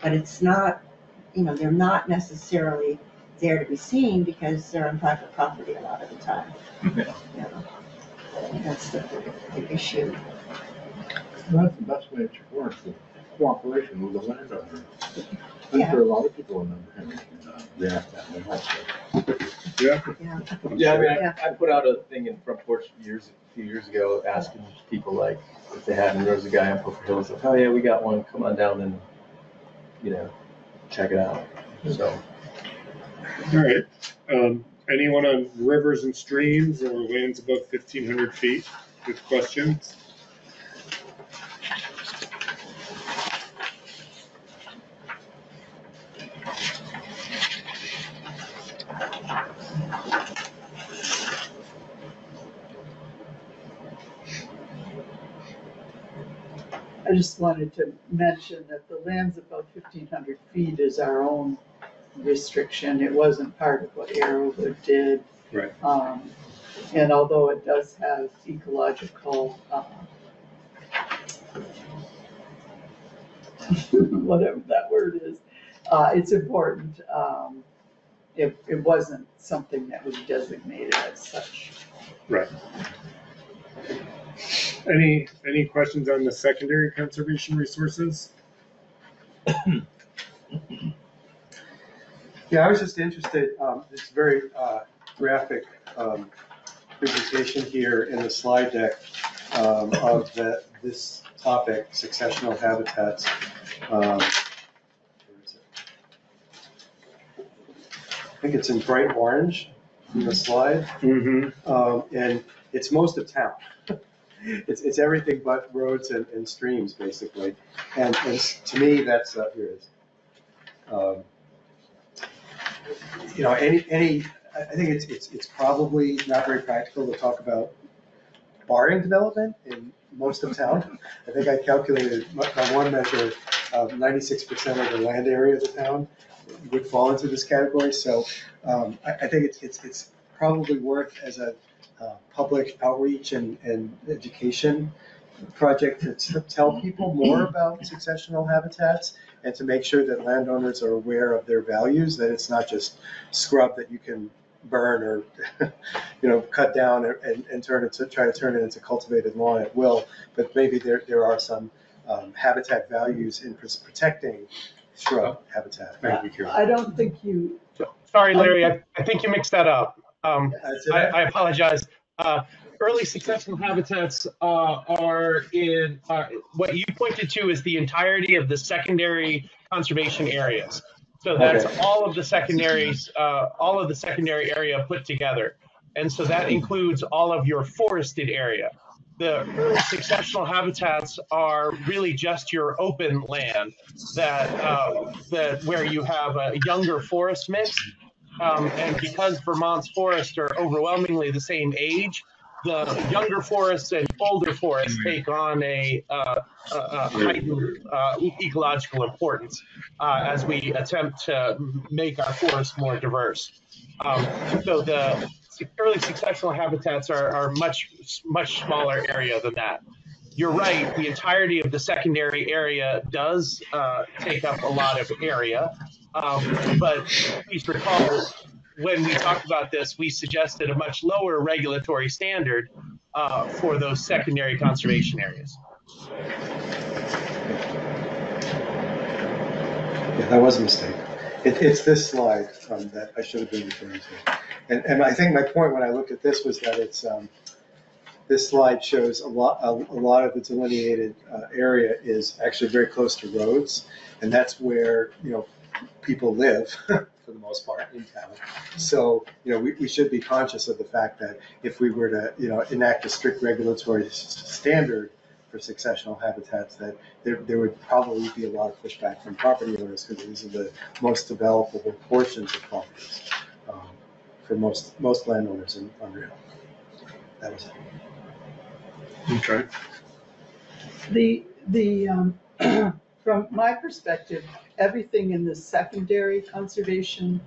But it's not, they're not necessarily there to be seen because they're on private property a lot of the time. That's the issue. That's the best way to work, the cooperation with the landowner. I'm sure a lot of people in Henry react that way also. Yeah, I mean, I put out a thing in Front Porch a few years ago, asking people like if they had, and there was a guy on Poker Hills like, oh yeah, we got one, come on down and, check it out. So. All right. Anyone on rivers and streams or lands above 1,500 feet with questions? I just wanted to mention that the lands above 1,500 feet is our own restriction. It wasn't part of what Arrowwood did. Right. And although it does have ecological, whatever that word is, it's important. It wasn't something that was designated as such. Right. Any questions on the secondary conservation resources? Yeah, I was just interested, it's very graphic presentation here in the slide deck of this topic, successional habitats. Where is it? I think it's in bright orange in the slide. Mm-hmm. And it's most of town. It's everything but roads and streams, basically. And to me, that's, here it is. I think it's probably not very practical to talk about barring development in most of town. I think I calculated by one measure, 96% of the land area of the town would fall into this category. So I think it's probably worth as a public outreach and education project to tell people more about successional habitats and to make sure that landowners are aware of their values, that it's not just scrub that you can burn or cut down and try to turn it into cultivated lawn at will, but maybe there are some habitat values in protecting shrub habitat. I don't think you. Sorry, Larry, I think you mixed that up. I apologize. Early successional habitats are in what you pointed to is the entirety of the secondary conservation areas. So that's all of the secondaries, all of the secondary area put together. And so that includes all of your forested area. The early successional habitats are really just your open land that where you have a younger forest mix. And because Vermont's forests are overwhelmingly the same age, the younger forests and older forests take on a heightened ecological importance as we attempt to make our forests more diverse. So the early successional habitats are much smaller area than that. You're right, the entirety of the secondary area does take up a lot of area, but please recall, when we talked about this, we suggested a much lower regulatory standard for those secondary conservation areas. Yeah, that was a mistake. It's this slide that I should have been referring to. And I think my point when I looked at this was that it's this slide shows a lot of the delineated area is actually very close to roads, and that's where people live for the most part in town. So we should be conscious of the fact that if we were to enact a strict regulatory standard for successional habitats, that there would probably be a lot of pushback from property owners because these are the most developable portions of properties for most landowners in Unreal. That was it. Okay. From my perspective, everything in the secondary conservation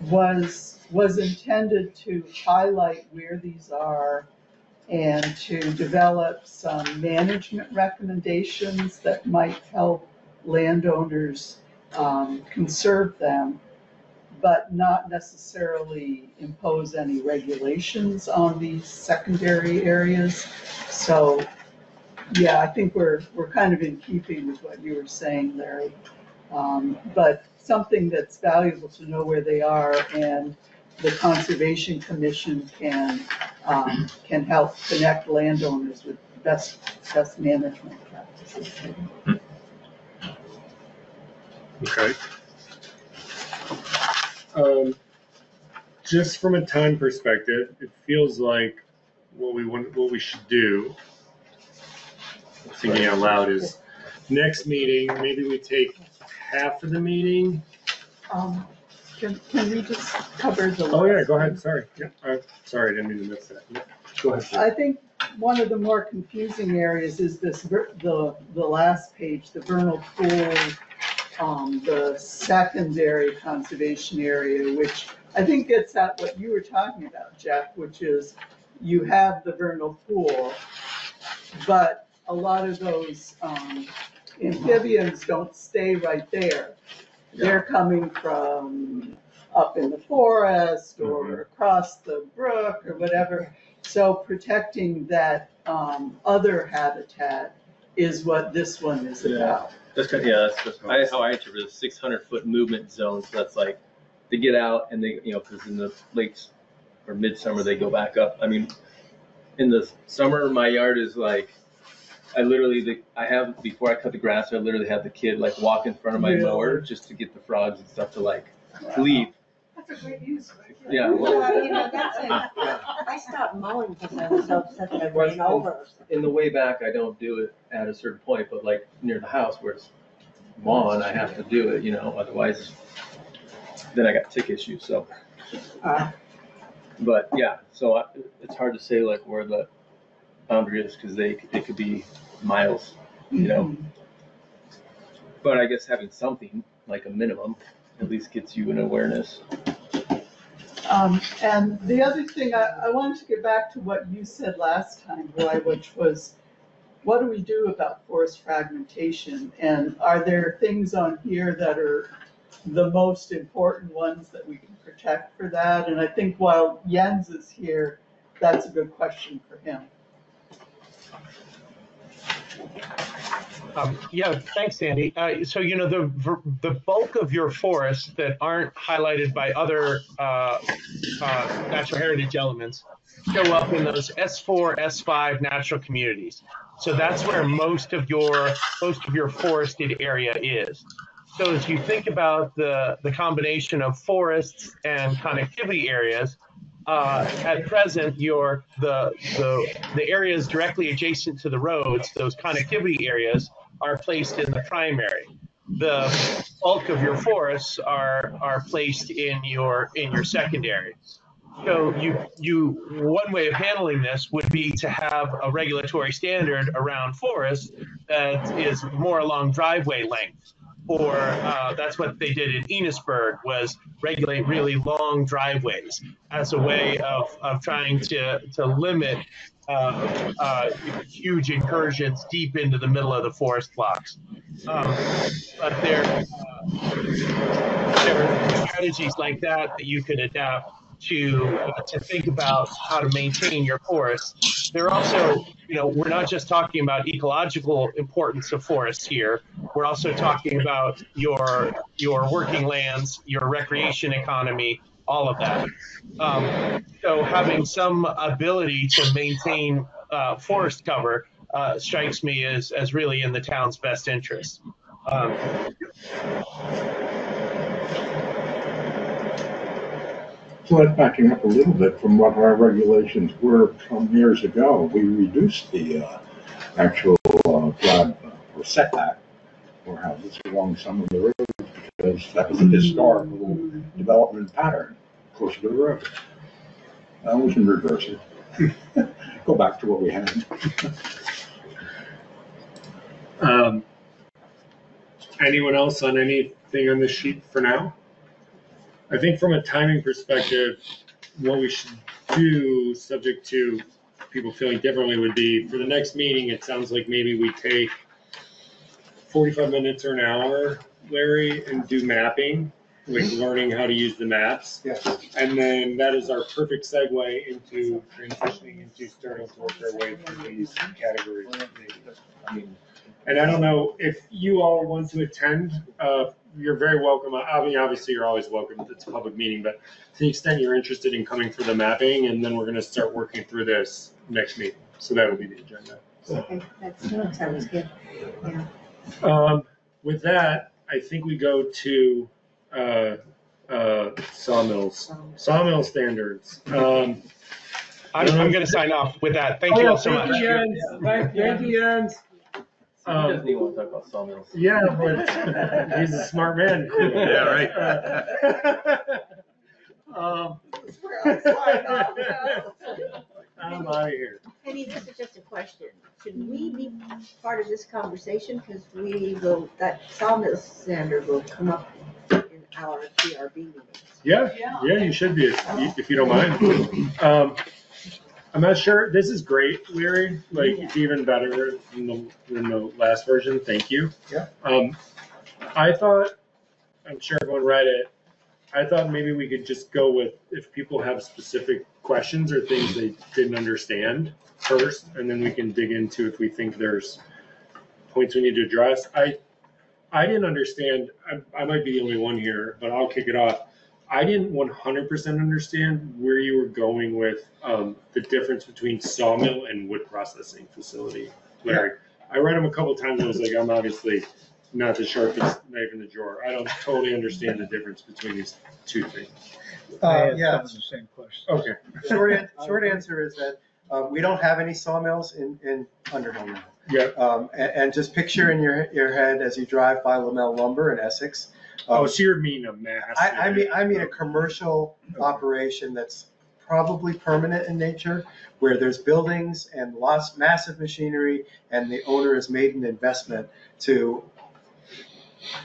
was intended to highlight where these are and to develop some management recommendations that might help landowners conserve them, but not necessarily impose any regulations on these secondary areas. So, yeah, I think we're kind of in keeping with what you were saying, Larry. But something that's valuable to know where they are, and the Conservation Commission can help connect landowners with best management practices. Okay. Just from a time perspective, it feels like what we should do, thinking out loud, is next meeting, maybe we take half of the meeting. Can we just cover the? Oh, yeah, go ahead, sorry. Yeah, sorry, I didn't mean to miss that. Yeah, go ahead. I think one of the more confusing areas is this, the last page, the vernal pool, the secondary conservation area, which I think gets at what you were talking about, Jeff, which is you have the vernal pool, but a lot of those amphibians don't stay right there. They're coming from up in the forest or across the brook or whatever. So protecting that other habitat is what this one is about. That's kind of, how I interpret it, 600-foot movement zone. So that's like they get out and they, because in the lakes or midsummer they go back up. I mean, in the summer my yard is like, before I cut the grass, I literally have the kid like walk in front of my mower just to get the frogs and stuff to like leave. That's a great use. Yeah. Well, that's it. I stopped mowing because I was so upset that I ran over. In the way back, I don't do it at a certain point, but like near the house where it's lawn, I have to do it, otherwise then I got tick issues, so. But yeah, so it's hard to say like where the boundary is because they could be miles, But I guess having something like a minimum at least gets you an awareness. And the other thing, I wanted to get back to what you said last time, Roy, which was, what do we do about forest fragmentation? And are there things on here that are the most important ones that we can protect for that? And I think while Jens is here, that's a good question for him. Yeah, thanks, Sandy. So, the bulk of your forests that aren't highlighted by other natural heritage elements show up in those S4, S5 natural communities. So that's where most of your forested area is. So as you think about the combination of forests and connectivity areas, at present, the areas directly adjacent to the roads, those connectivity areas, are placed in the primary. The bulk of your forests are placed in your secondary. So one way of handling this would be to have a regulatory standard around forests that is more along driveway length. Or that's what they did in Enosburg, was regulate really long driveways as a way of trying to limit huge incursions deep into the middle of the forest blocks. But there are strategies like that you could adapt to think about how to maintain your forests. There are also, we're not just talking about ecological importance of forests here. We're also talking about your working lands, your recreation economy, all of that. So having some ability to maintain forest cover strikes me as really in the town's best interest. So backing up a little bit from what our regulations were some years ago, we reduced the actual flood or setback for houses along some of the roads because that was a historical development pattern closer to the road. We can reverse it. Go back to what we had. anyone else on anything on this sheet for now? I think from a timing perspective, what we should do, subject to people feeling differently, would be for the next meeting, it sounds like maybe we take 45 minutes or an hour, Larry, and do mapping, like learning how to use the maps. Yeah. And then that is our perfect segue into transitioning into starting to work our way through these categories. And I don't know if you all want to attend, you're very welcome. I mean, obviously you're always welcome. It's a public meeting, but to the extent you're interested in coming for the mapping, and then we're going to start working through this next meeting. So that'll be the agenda. So. Okay, that sounds good. Yeah. With that, I think we go to sawmills, sawmill standards. I'm going to sign off with that. Thank you all so much. Thank you, Jens. He doesn't even want to talk about sawmills. Yeah, but he's a smart man. Yeah, right. I'm out of here. Penny, this is just a question. Should we be part of this conversation? Because we will, that sawmill standard will come up in our PRB meetings. Yeah, you should be if you don't mind. I'm not sure. This is great, Larry. Like, it's even better than the last version. Thank you. Yeah. I thought, I'm sure everyone read it. I thought maybe we could just go with if people have specific questions or things they didn't understand first, and then we can dig into if we think there's points we need to address. I didn't understand. I might be the only one here, but I'll kick it off. I didn't 100% understand where you were going with the difference between sawmill and wood processing facility, Larry. I read them a couple of times. I was like, I'm obviously not the sharpest knife in the drawer. I don't totally understand the difference between these two things. Yeah. The same question. Okay. Short answer is that we don't have any sawmills in Underhill now. Yeah. And just picture in your head as you drive by Lamell Lumber in Essex. Oh, so you're mean a mass. I mean a commercial operation that's probably permanent in nature, where there's buildings and massive machinery, and the owner has made an investment to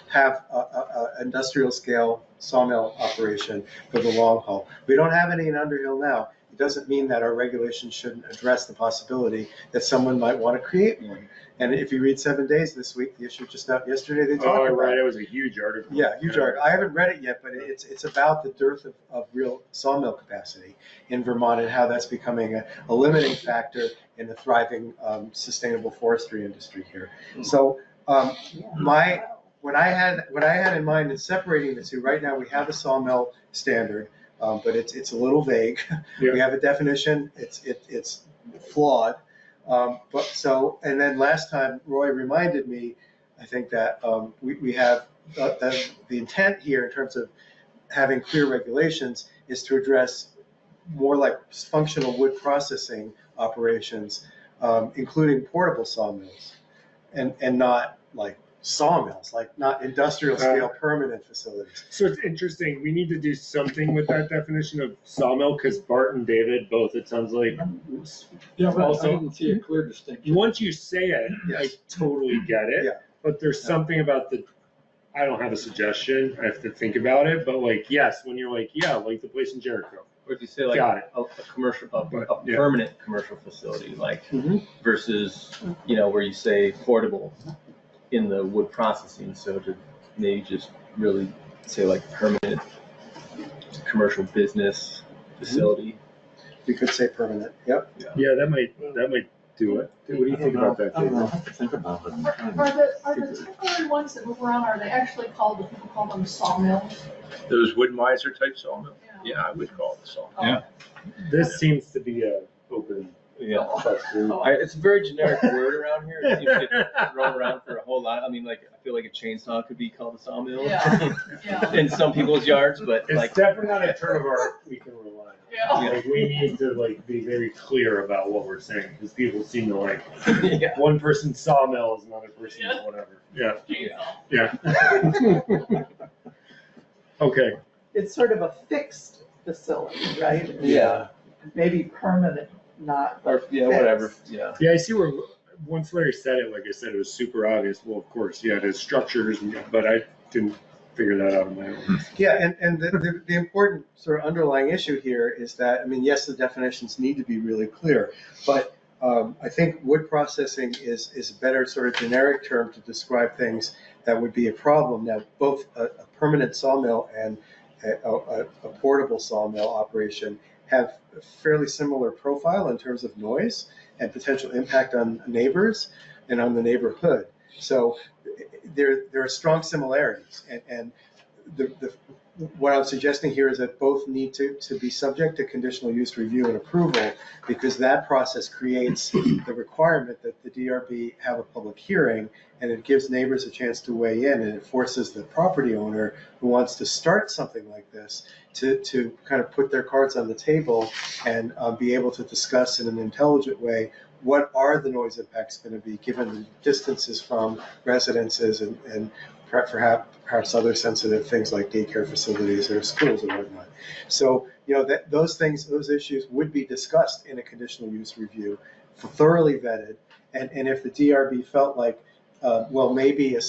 have a industrial scale sawmill operation for the long haul. We don't have any in Underhill now. It doesn't mean that our regulations shouldn't address the possibility that someone might want to create one. And if you read 7 Days this week, the issue just out yesterday, they talked about right. it. It was a huge article. Yeah, huge article. I haven't read it yet, but it's about the dearth of real sawmill capacity in Vermont and how that's becoming a limiting factor in the thriving sustainable forestry industry here. So what I had in mind in separating the two, right now we have a sawmill standard, but it's a little vague. Yeah. We have a definition. It's flawed. And then last time Roy reminded me, I think that we have the intent here in terms of having clear regulations is to address more like functional wood processing operations, including portable sawmills, and not like sawmills, like not industrial scale permanent facilities. So it's interesting. We need to do something with that definition of sawmill because Bart and David both, it sounds like. Yeah, but Also- I didn't see a clear distinction. Once you say it, I Yes. totally get it. Yeah. But there's something about I don't have a suggestion. I have to think about it. But like, yes, when you're like, yeah, like the place in Jericho. Or if you say like Got it. a commercial, a Yeah. permanent commercial facility, like Mhm. versus, where you say portable in the wood processing. So to maybe just really say like permanent commercial business facility. You could say permanent. Yep. Yeah, that might do it. What do you think about that, I don't know. David? I have to think about it. Are the temporary ones that move around, are they actually called, do people call them sawmills? Those wood miser type sawmill? Yeah, I would call it a sawmill. Yeah. This seems to be a open Yeah. question. It's a very generic word around here. It seems to get thrown around for a whole lot. I mean, like, I feel like a chainsaw could be called a sawmill Yeah. in some people's yards, but It's like, definitely not a term of art we can rely on. Yeah. Like, we need to like be very clear about what we're saying because people seem to like yeah. one person's sawmill is another person's Yeah. whatever. Yeah. Chainsaw. Yeah. Okay. It's sort of a fixed facility, right? Yeah. Maybe permanent, not. Or, yeah, whatever, yeah. Yeah, I see where once Larry said it, like I said, it was super obvious. Well, of course, yeah, there's structures, but I didn't figure that out on my own. Yeah, and the important sort of underlying issue here is that, I mean, yes, the definitions need to be really clear, but I think wood processing is a better sort of generic term to describe things that would be a problem. Now, both a permanent sawmill and a portable sawmill operation have a fairly similar profile in terms of noise and potential impact on neighbors and on the neighborhood. So there are strong similarities, and what I'm suggesting here is that both need to be subject to conditional use review and approval, because that process creates the requirement that the DRB have a public hearing, and it gives neighbors a chance to weigh in, and it forces the property owner who wants to start something like this to kind of put their cards on the table and be able to discuss in an intelligent way what are the noise impacts going to be given the distances from residences and perhaps other sensitive things like daycare facilities or schools and whatnot. So, those issues would be discussed in a conditional use review, thoroughly vetted. And if the DRB felt like, maybe a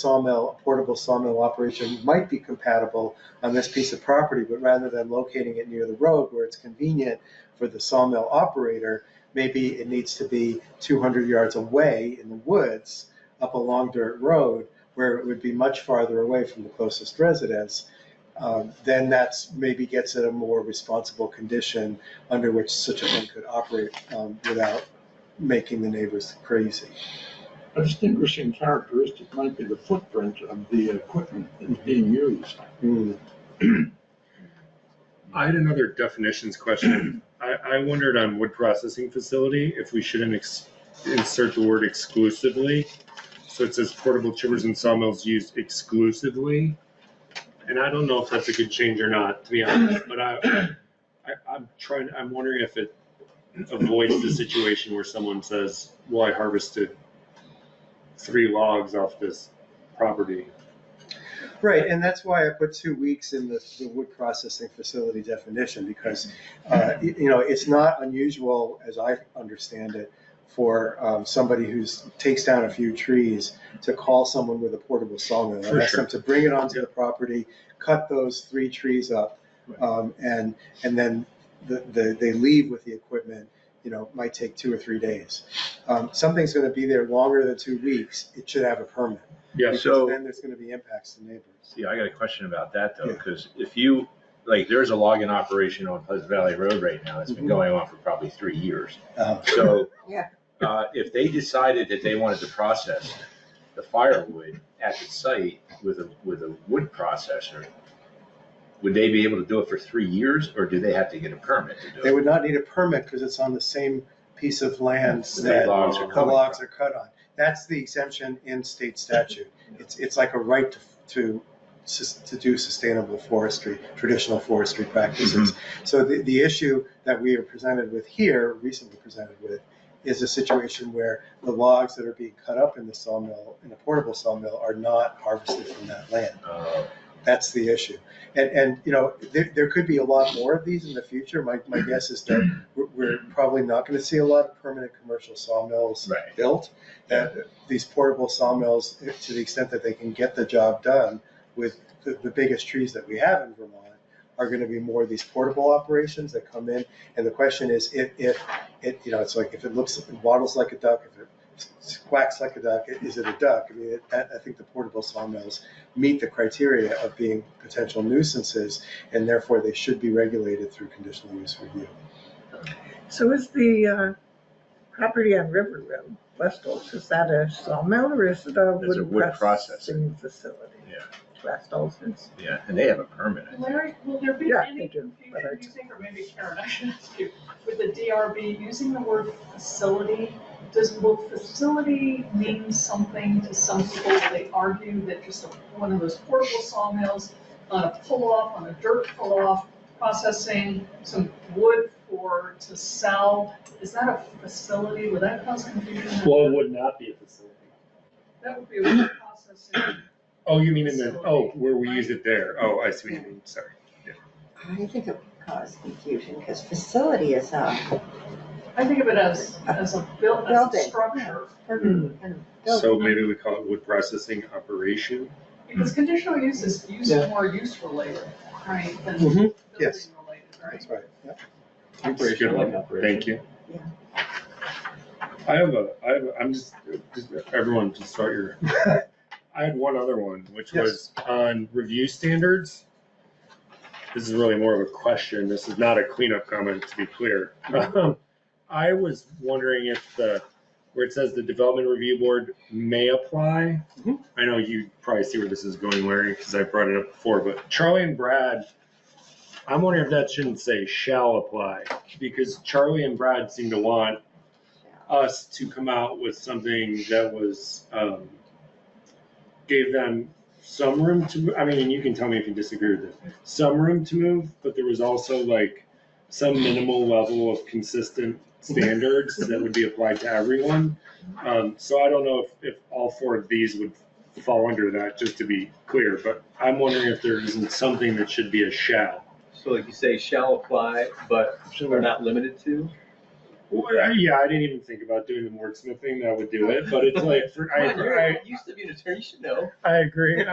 portable sawmill operation might be compatible on this piece of property, but rather than locating it near the road where it's convenient for the sawmill operator, maybe it needs to be 200 yards away in the woods up a long dirt road where it would be much farther away from the closest residence, then that's maybe gets at a more responsible condition under which such a thing could operate without making the neighbors crazy. A distinguishing characteristic might be the footprint of the equipment that's being used. I had another definitions question. I wondered on wood processing facility if we shouldn't insert the word exclusively. So it says portable chippers and sawmills used exclusively. And I don't know if that's a good change or not, to be honest, but I'm wondering if it avoids the situation where someone says, well, I harvested 3 logs off this property. Right, and that's why I put 2 weeks in the wood processing facility definition, because it's not unusual, as I understand it, for somebody who takes down a few trees to call someone with a portable sawmill and ask them to bring it onto the property, cut those 3 trees up, and then they leave with the equipment. Might take 2 or 3 days. Something's going to be there longer than 2 weeks. It should have a permit. Yeah. So then there's going to be impacts to neighbors. Yeah, I got a question about that though, because if you, there's a logging operation on Pleasant Valley Road right now that's been going on for probably 3 years. So if they decided that they wanted to process the firewood at the site with a wood processor, would they be able to do it for 3 years, or do they have to get a permit to do it? They would not need a permit because it's on the same piece of land that the logs are cut on. That's the exemption in state statute. It's like a right to do sustainable forestry, traditional forestry practices. So the issue that we are recently presented with, is a situation where the logs that are being cut up in the sawmill, in a portable sawmill, are not harvested from that land. That's the issue. And there could be a lot more of these in the future. My guess is that we're probably not going to see a lot of permanent commercial sawmills built. These portable sawmills, to the extent that they can get the job done with the biggest trees that we have in Vermont, are going to be more of these portable operations that come in. And the question is, if it's like, if it waddles like a duck, if it quacks like a duck, is it a duck? I mean, I think the portable sawmills meet the criteria of being potential nuisances, and therefore they should be regulated through conditional use review. So is the property on River Road, West Oaks, is that a sawmill or is it a wood processing facility? Yeah. West Oaks is. Yeah, and they have a permit. Larry, will there be Yeah, any they do, but confusion, you think, or maybe Karen, I should ask you, with the DRB using the word facility? Will facility mean something to some people? They argue that just one of those portable sawmills on a pull-off, on a dirt pull-off, processing some wood to sell, is that a facility? Would that cause confusion? Well, it would not be a facility. That would be a wood processing. Oh, you mean where we use it there? Oh, I see what you mean. Sorry. I think it would cause confusion because facility is I think of it as a Building. structure. And So maybe we call it wood processing operation. Because conditional use is Yeah. more use related, right, than Mhm. building Yes. related, right? That's right, yeah. Good one. Thank you. Yeah. I'm just everyone just start your. I had one other one, which Yes. was on review standards. This is really more of a question. This is not a cleanup comment, to be clear. I was wondering if where it says the development review board may apply. Mhm. I know you probably see where this is going, Larry, because I brought it up before, but Charlie and Brad, I'm wondering if that shouldn't say shall apply, because Charlie and Brad seem to want us to come out with something that was, gave them some room to, I mean, you can tell me if you disagree with this, some room to move, but there was also like some minimal level of consistent standards that would be applied to everyone. So I don't know if all four of these would fall under that, just to be clear, but I'm wondering if there isn't something that should be a shall. So like you say, shall apply, but are not limited to? Well, yeah, I didn't even think about doing the wordsmithing that would do it, but it's like, You used to be an attorney, you should know. I agree,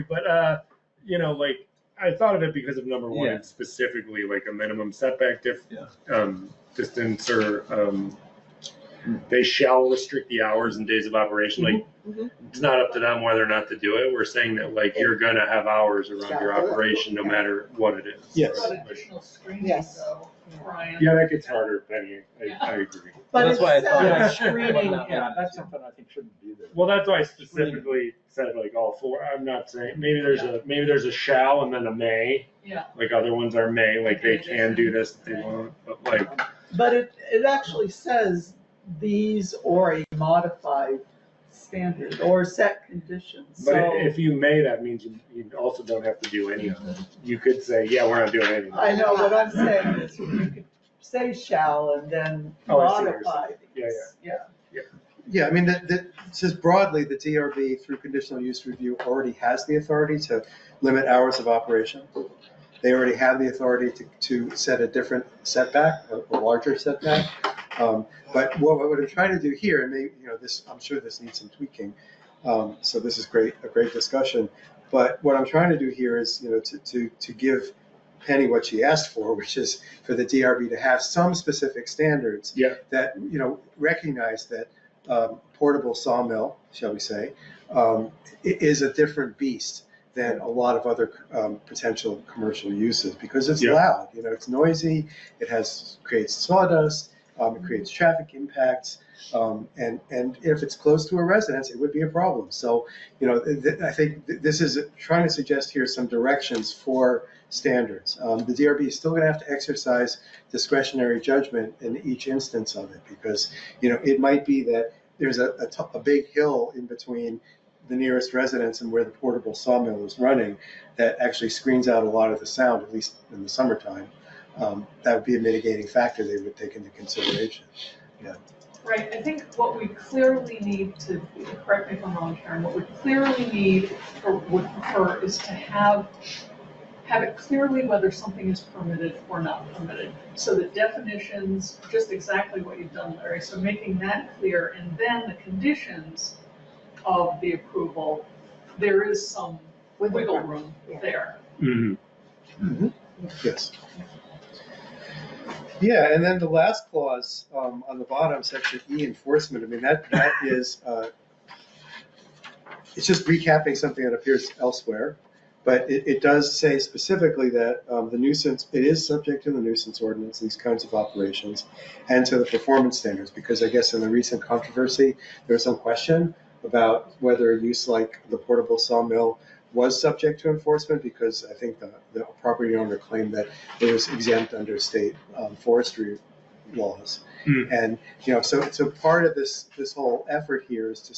but, you know, like, I thought of it because of number one, Yeah. specifically like a minimum setback distance, or, they shall restrict the hours and days of operation, like, it's not up to them whether or not to do it, we're saying that like, you're gonna have hours around your operation, no matter what it is. Yes. What additional screening Yes. though, Brian? Yeah, that gets harder, Penny, I agree. But That's why I thought- Yeah, it's screening, Not- yeah, that's something I think shouldn't be there. Well, that's why I specifically said like all four, I'm not saying, maybe there's a shall and then a may, Yeah, like other ones are may, like they can do this if they want, but like, But it actually says these or a modified standard or set conditions, but so. if you may, that means you also don't have to do any of it. You could say, yeah, we're not doing anything. I know, what I'm saying is you could say shall and then Oh, I see what you're modify saying. these, yeah. Yeah, I mean, it says broadly, the DRB through conditional use review already has the authority to limit hours of operation. They already have the authority to set a different setback, a larger setback. But what I'm trying to do here, and maybe, I'm sure this needs some tweaking. So this is a great discussion. But what I'm trying to do here is, to give Penny what she asked for, which is for the DRB to have some specific standards that, recognize that portable sawmill, shall we say, is a different beast than a lot of other potential commercial uses, because it's loud, it's noisy, it creates sawdust, it creates traffic impacts, and if it's close to a residence, it would be a problem. So, I think this is trying to suggest here some directions for standards. The DRB is still going to have to exercise discretionary judgment in each instance of it, because, it might be that there's a big hill in between the nearest residence and where the portable sawmill is running that actually screens out a lot of the sound, at least in the summertime. That would be a mitigating factor they would take into consideration. Yeah. right, I think what we clearly need to, correct me if I'm wrong, Karen, what we clearly need or would prefer is to have it clearly whether something is permitted or not permitted. So the definitions, just exactly what you've done, Larry, so making that clear, and then the conditions of the approval, there is some wiggle room there. Mm-hmm. Yes. Yeah, and then the last clause on the bottom, section E, enforcement. I mean, that is, it's just recapping something that appears elsewhere, but it does say specifically that the nuisance, it is subject to the nuisance ordinance, these kinds of operations, and to the performance standards, because I guess in the recent controversy, there was some question about whether a use like the portable sawmill was subject to enforcement, because I think the property owner claimed that it was exempt under state forestry laws. And, so part of this whole effort here is to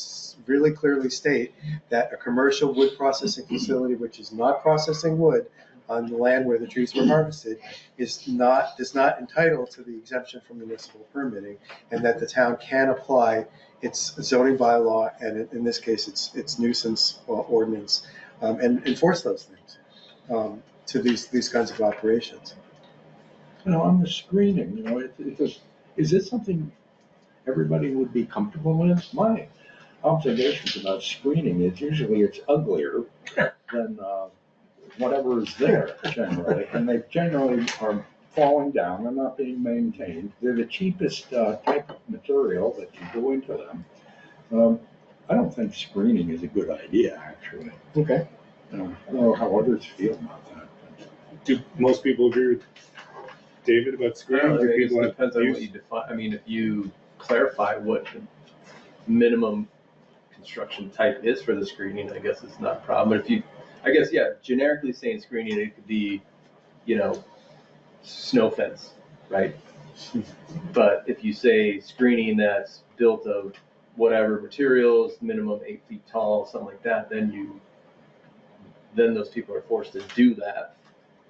really clearly state that a commercial wood processing facility, which is not processing wood on the land where the trees were harvested, is not entitled to the exemption from municipal permitting, and that the town can apply its zoning bylaw, and in this case, its nuisance ordinance, and enforce those things to these kinds of operations. On the screening, it just Is this something everybody would be comfortable with? My observations about screening is usually it's uglier than whatever is there generally, and they generally are falling down, they're not being maintained. They're the cheapest type of material that you go into them. I don't think screening is a good idea, actually. Okay. I don't know how others feel about that. Do most people agree with David about I don't screening? know, Do I guess people it have depends on what views? you define. I mean, if you clarify what the minimum construction type is for the screening, I guess it's not a problem. But if you, I guess, yeah, generically saying screening, it could be, snow fence, right? But if you say screening that's built of whatever materials, minimum 8 feet tall, something like that, then those people are forced to do that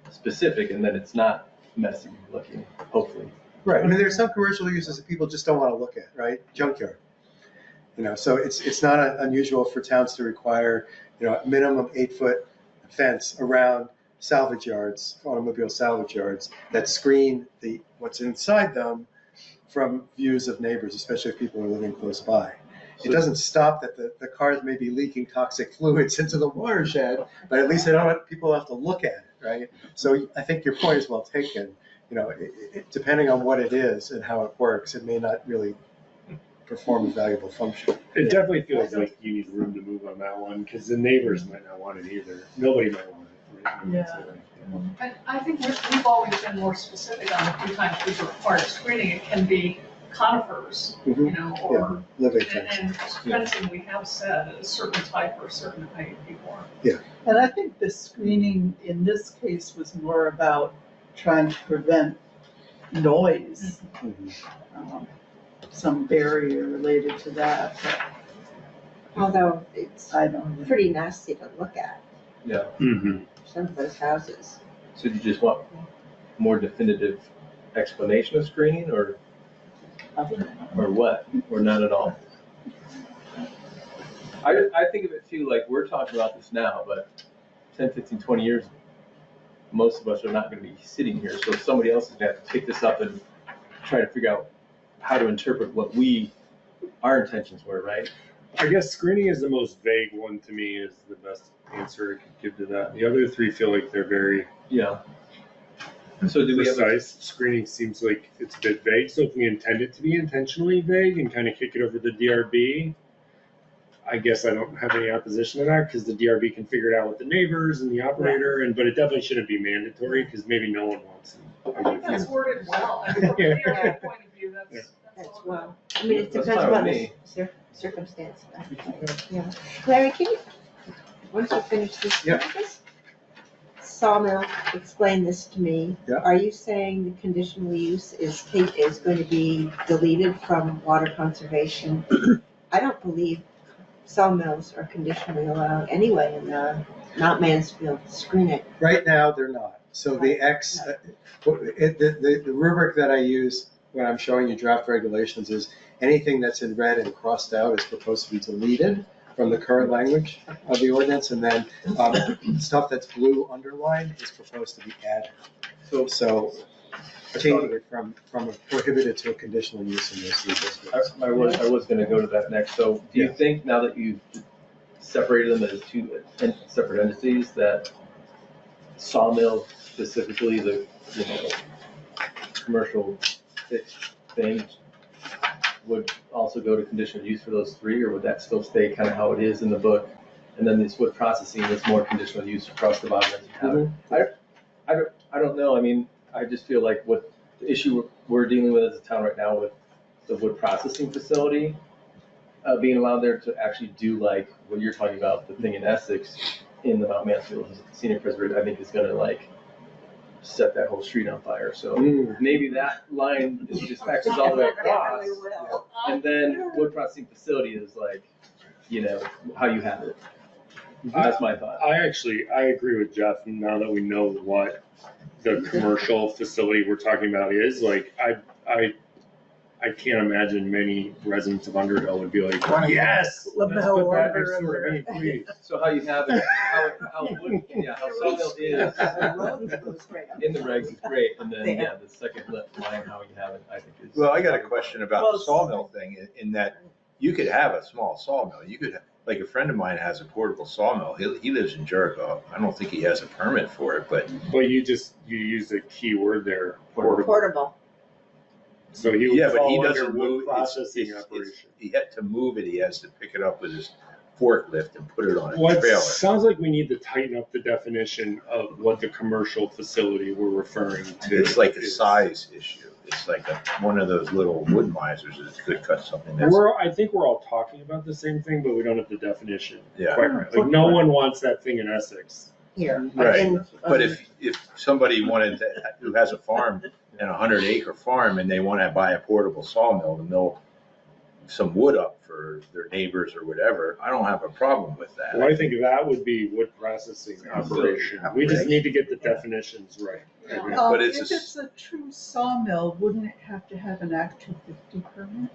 specific, and then it's not messy looking, hopefully. Right, I mean, there's some commercial uses that people just don't want to look at, right? Junkyard. So it's not unusual for towns to require, a minimum 8-foot fence around salvage yards, automobile salvage yards, that screen what's inside them from views of neighbors, especially if people are living close by. It doesn't stop that the cars may be leaking toxic fluids into the watershed, but at least they don't want people have to look at it, right? So I think your point is well taken. Depending on what it is and how it works, it may not really perform a valuable function. It definitely feels like you need room to move on that one, because the neighbors might not want it either. Nobody might want it. Right? Yeah. And I think we've always been more specific on the few times we've required screening. It can be conifers, or, Living and things. fencing, we have said a certain type or a certain height before. And I think the screening in this case was more about trying to prevent noise, some barrier related to that. Although it's I don't know. pretty nasty to look at, Yeah. Mm-hmm. some of those houses. So do you just want more definitive explanation of screening, or what? Or none at all? I think of it too, like we're talking about this now, but 10, 15, 20 years, most of us are not going to be sitting here. So somebody else is going to have to pick this up and try to figure out how to interpret what our intentions were, right? I guess screening is the most vague one to me, is the best answer I could give to that. The other three feel like they're very So do we have precise. Screening seems like it's a bit vague. So if we intend it to be intentionally vague and kind of kick it over to the DRB, I guess I don't have any opposition to that, because the DRB can figure it out with the neighbors and the operator, but it definitely shouldn't be mandatory, because maybe no one wants it. That's worded well. I mean, from a DRB point of view, that's Well, I mean, it That's depends fine on with the me. circumstance. Yeah. Larry, can you, once you finish this, can Yeah. you just Sawmill, explain this to me? Yeah. Are you saying the conditional use is going to be deleted from water conservation? I don't believe sawmills are conditionally allowed anyway in Mount Mansfield screening. Right now, they're not. So the the rubric that I use when I'm showing you draft regulations is anything that's in red and crossed out is proposed to be deleted from the current language of the ordinance, and then stuff that's blue underlined is proposed to be added. So changing it from a prohibited to a conditional use in those three districts. I was going to go to that next. So do you think, now that you've separated them as two separate entities, that Sawmill, specifically the commercial fixed thing, would also go to conditional use for those three, or would that still stay kind of how it is in the book? And then this wood processing is more conditional use across the bottom of the town. I don't know. I mean, I just feel like what the issue we're dealing with as a town right now with the wood processing facility, being allowed there to actually do like what you're talking about, the thing in Essex in the Mount Mansfield Scenic Preserve, I think is going to like set that whole street on fire. So maybe that line is just X's all the way across. And then wood processing facility is like, how you have it. That's my thought. I agree with Jeff. Now that we know what the commercial facility we're talking about is, like, I I can't imagine many residents of Underhill would be like, Wanna go yes, let's Lamell put that lumber next in door there. to me, please. So how you have it, how Sawmill is The road goes right up. in the regs is great, and then, There. yeah, the second line, how you have it, I think is. Well, I got a question about Well, the sawmill thing in that you could have a small sawmill. You could, like a friend of mine has a portable sawmill. He lives in Jericho. I don't think he has a permit for it, but But you use a key word there, portable. Portable. So he would yeah, but he fall under doesn't wood move. processing operation. He had to move it. He has to pick it up with his forklift and put it on a What trailer. sounds like we need to tighten up the definition of what the commercial facility we're referring to. It's like a is. size issue. It's like one of those little wood misers that could cut something that's. I think we're all talking about the same thing, but we don't have the definition. Yeah. Quite right. Like no one wants that thing in Essex. Here. Right. And, But if somebody wanted to, who has a farm and 100-acre farm and they want to buy a portable sawmill to mill some wood up for their neighbors or whatever, I don't have a problem with that. Well, I think that would be wood processing operation. We just need to get the definitions right. But If it's it's a true sawmill, wouldn't it have to have an Act 250 permit?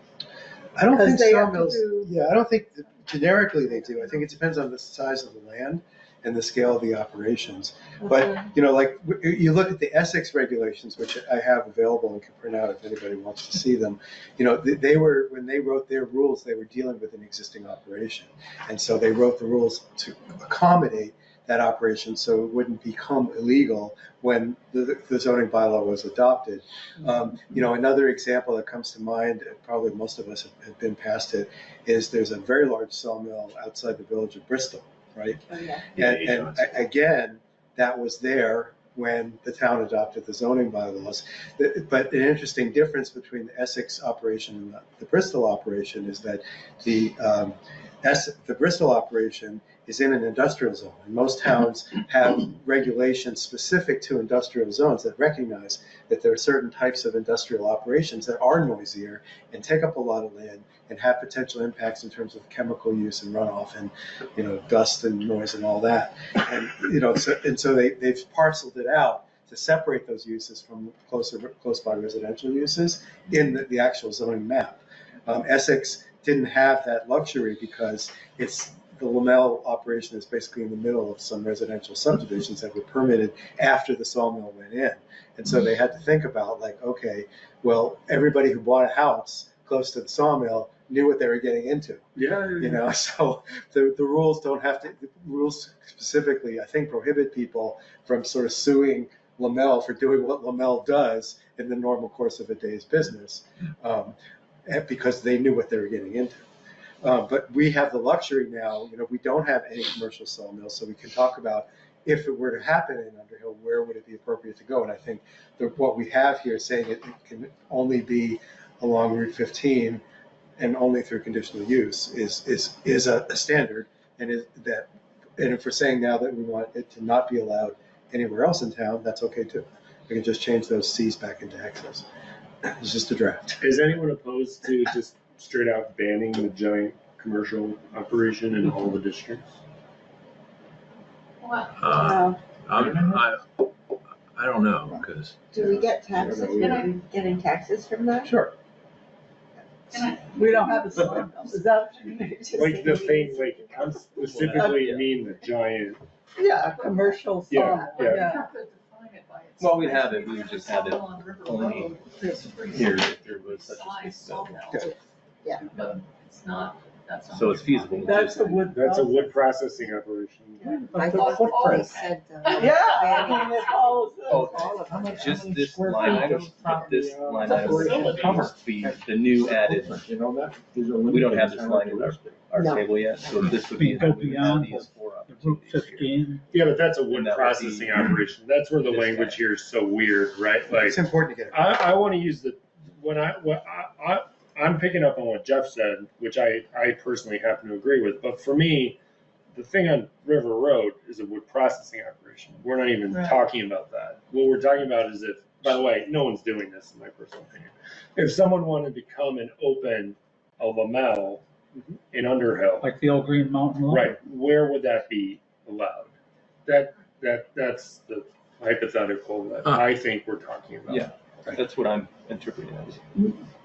I don't think Because they have to sawmills, do- yeah, I don't think generically they do. I think it depends on the size of the land and the scale of the operations. But, you know, like, you look at the Essex regulations, which I have available and can print out if anybody wants to see them. You know, they were, when they wrote their rules, they were dealing with an existing operation. And so they wrote the rules to accommodate that operation so it wouldn't become illegal when the zoning bylaw was adopted. You know, another example that comes to mind, probably most of us have been past it, is there's a very large sawmill outside the village of Bristol, right? Oh, yeah. And again, that was there when the town adopted the zoning bylaws. But an interesting difference between the Essex operation and the Bristol operation is that the Bristol operation is in an industrial zone. And most towns have regulations specific to industrial zones that recognize that there are certain types of industrial operations that are noisier and take up a lot of land and have potential impacts in terms of chemical use and runoff and, you know, dust and noise and all that. And, you know, so they've parceled it out to separate those uses from close by residential uses in the actual zoning map. Essex didn't have that luxury because the Lamell operation is basically in the middle of some residential subdivisions that were permitted after the sawmill went in. And so they had to think about, like, okay, well, everybody who bought a house close to the sawmill knew what they were getting into. Yeah. You know, so the rules don't have to, the rules specifically, I think, prohibit people from sort of suing Lamell for doing what Lamell does in the normal course of a day's business, because they knew what they were getting into. But we have the luxury now, you know, we don't have any commercial sawmills, so we can talk about if it were to happen in Underhill, where would it be appropriate to go? And I think what we have here saying it can only be along Route 15 and only through conditional use is a standard, and if we're saying now that we want it to not be allowed anywhere else in town, that's okay too. We can just change those Cs back into Xs. It's just a draft. Is anyone opposed to just straight out banning the giant commercial operation in all the districts? Well, I don't know, because Do we get taxes? Yeah, Are we getting taxes from that? Sure. We don't have a sawmill. Is that what you mean? Like the thing, like I'm specifically mean the giant. Yeah, a commercial Yeah, sawmill, yeah. yeah. have to define it by its. Well, we'd have it, we would just have it Sawmill on River only Road is pretty here if there was such a size space. sawmill. Yeah. But it's not, that's not. So it's feasible. That's a wood. That's a wood processing operation. I the thought footprint. they said, Yeah, I mean, it follows this. Oh, all of them. just this line item, this line item would be the new added, You know that? we don't have this line in our No. table yet, so this would be. Go beyond these four The Route opportunities here. 15. Yeah, but that's a wood And that would processing be operation. That's where the this language guy. here is so weird, right? Like It's important to get it. I want to use I'm picking up on what Jeff said, which I personally happen to agree with. But for me, the thing on River Road is a wood processing operation. We're not even Right. talking about that. What we're talking about is if, by the way, no one's doing this in my personal opinion. If someone wanted to come and open a Lamell in Underhill, Like the old Green Mountain Line. right, where would that be allowed? That's the hypothetical that I think we're talking about. Yeah. That's what I'm interpreting as.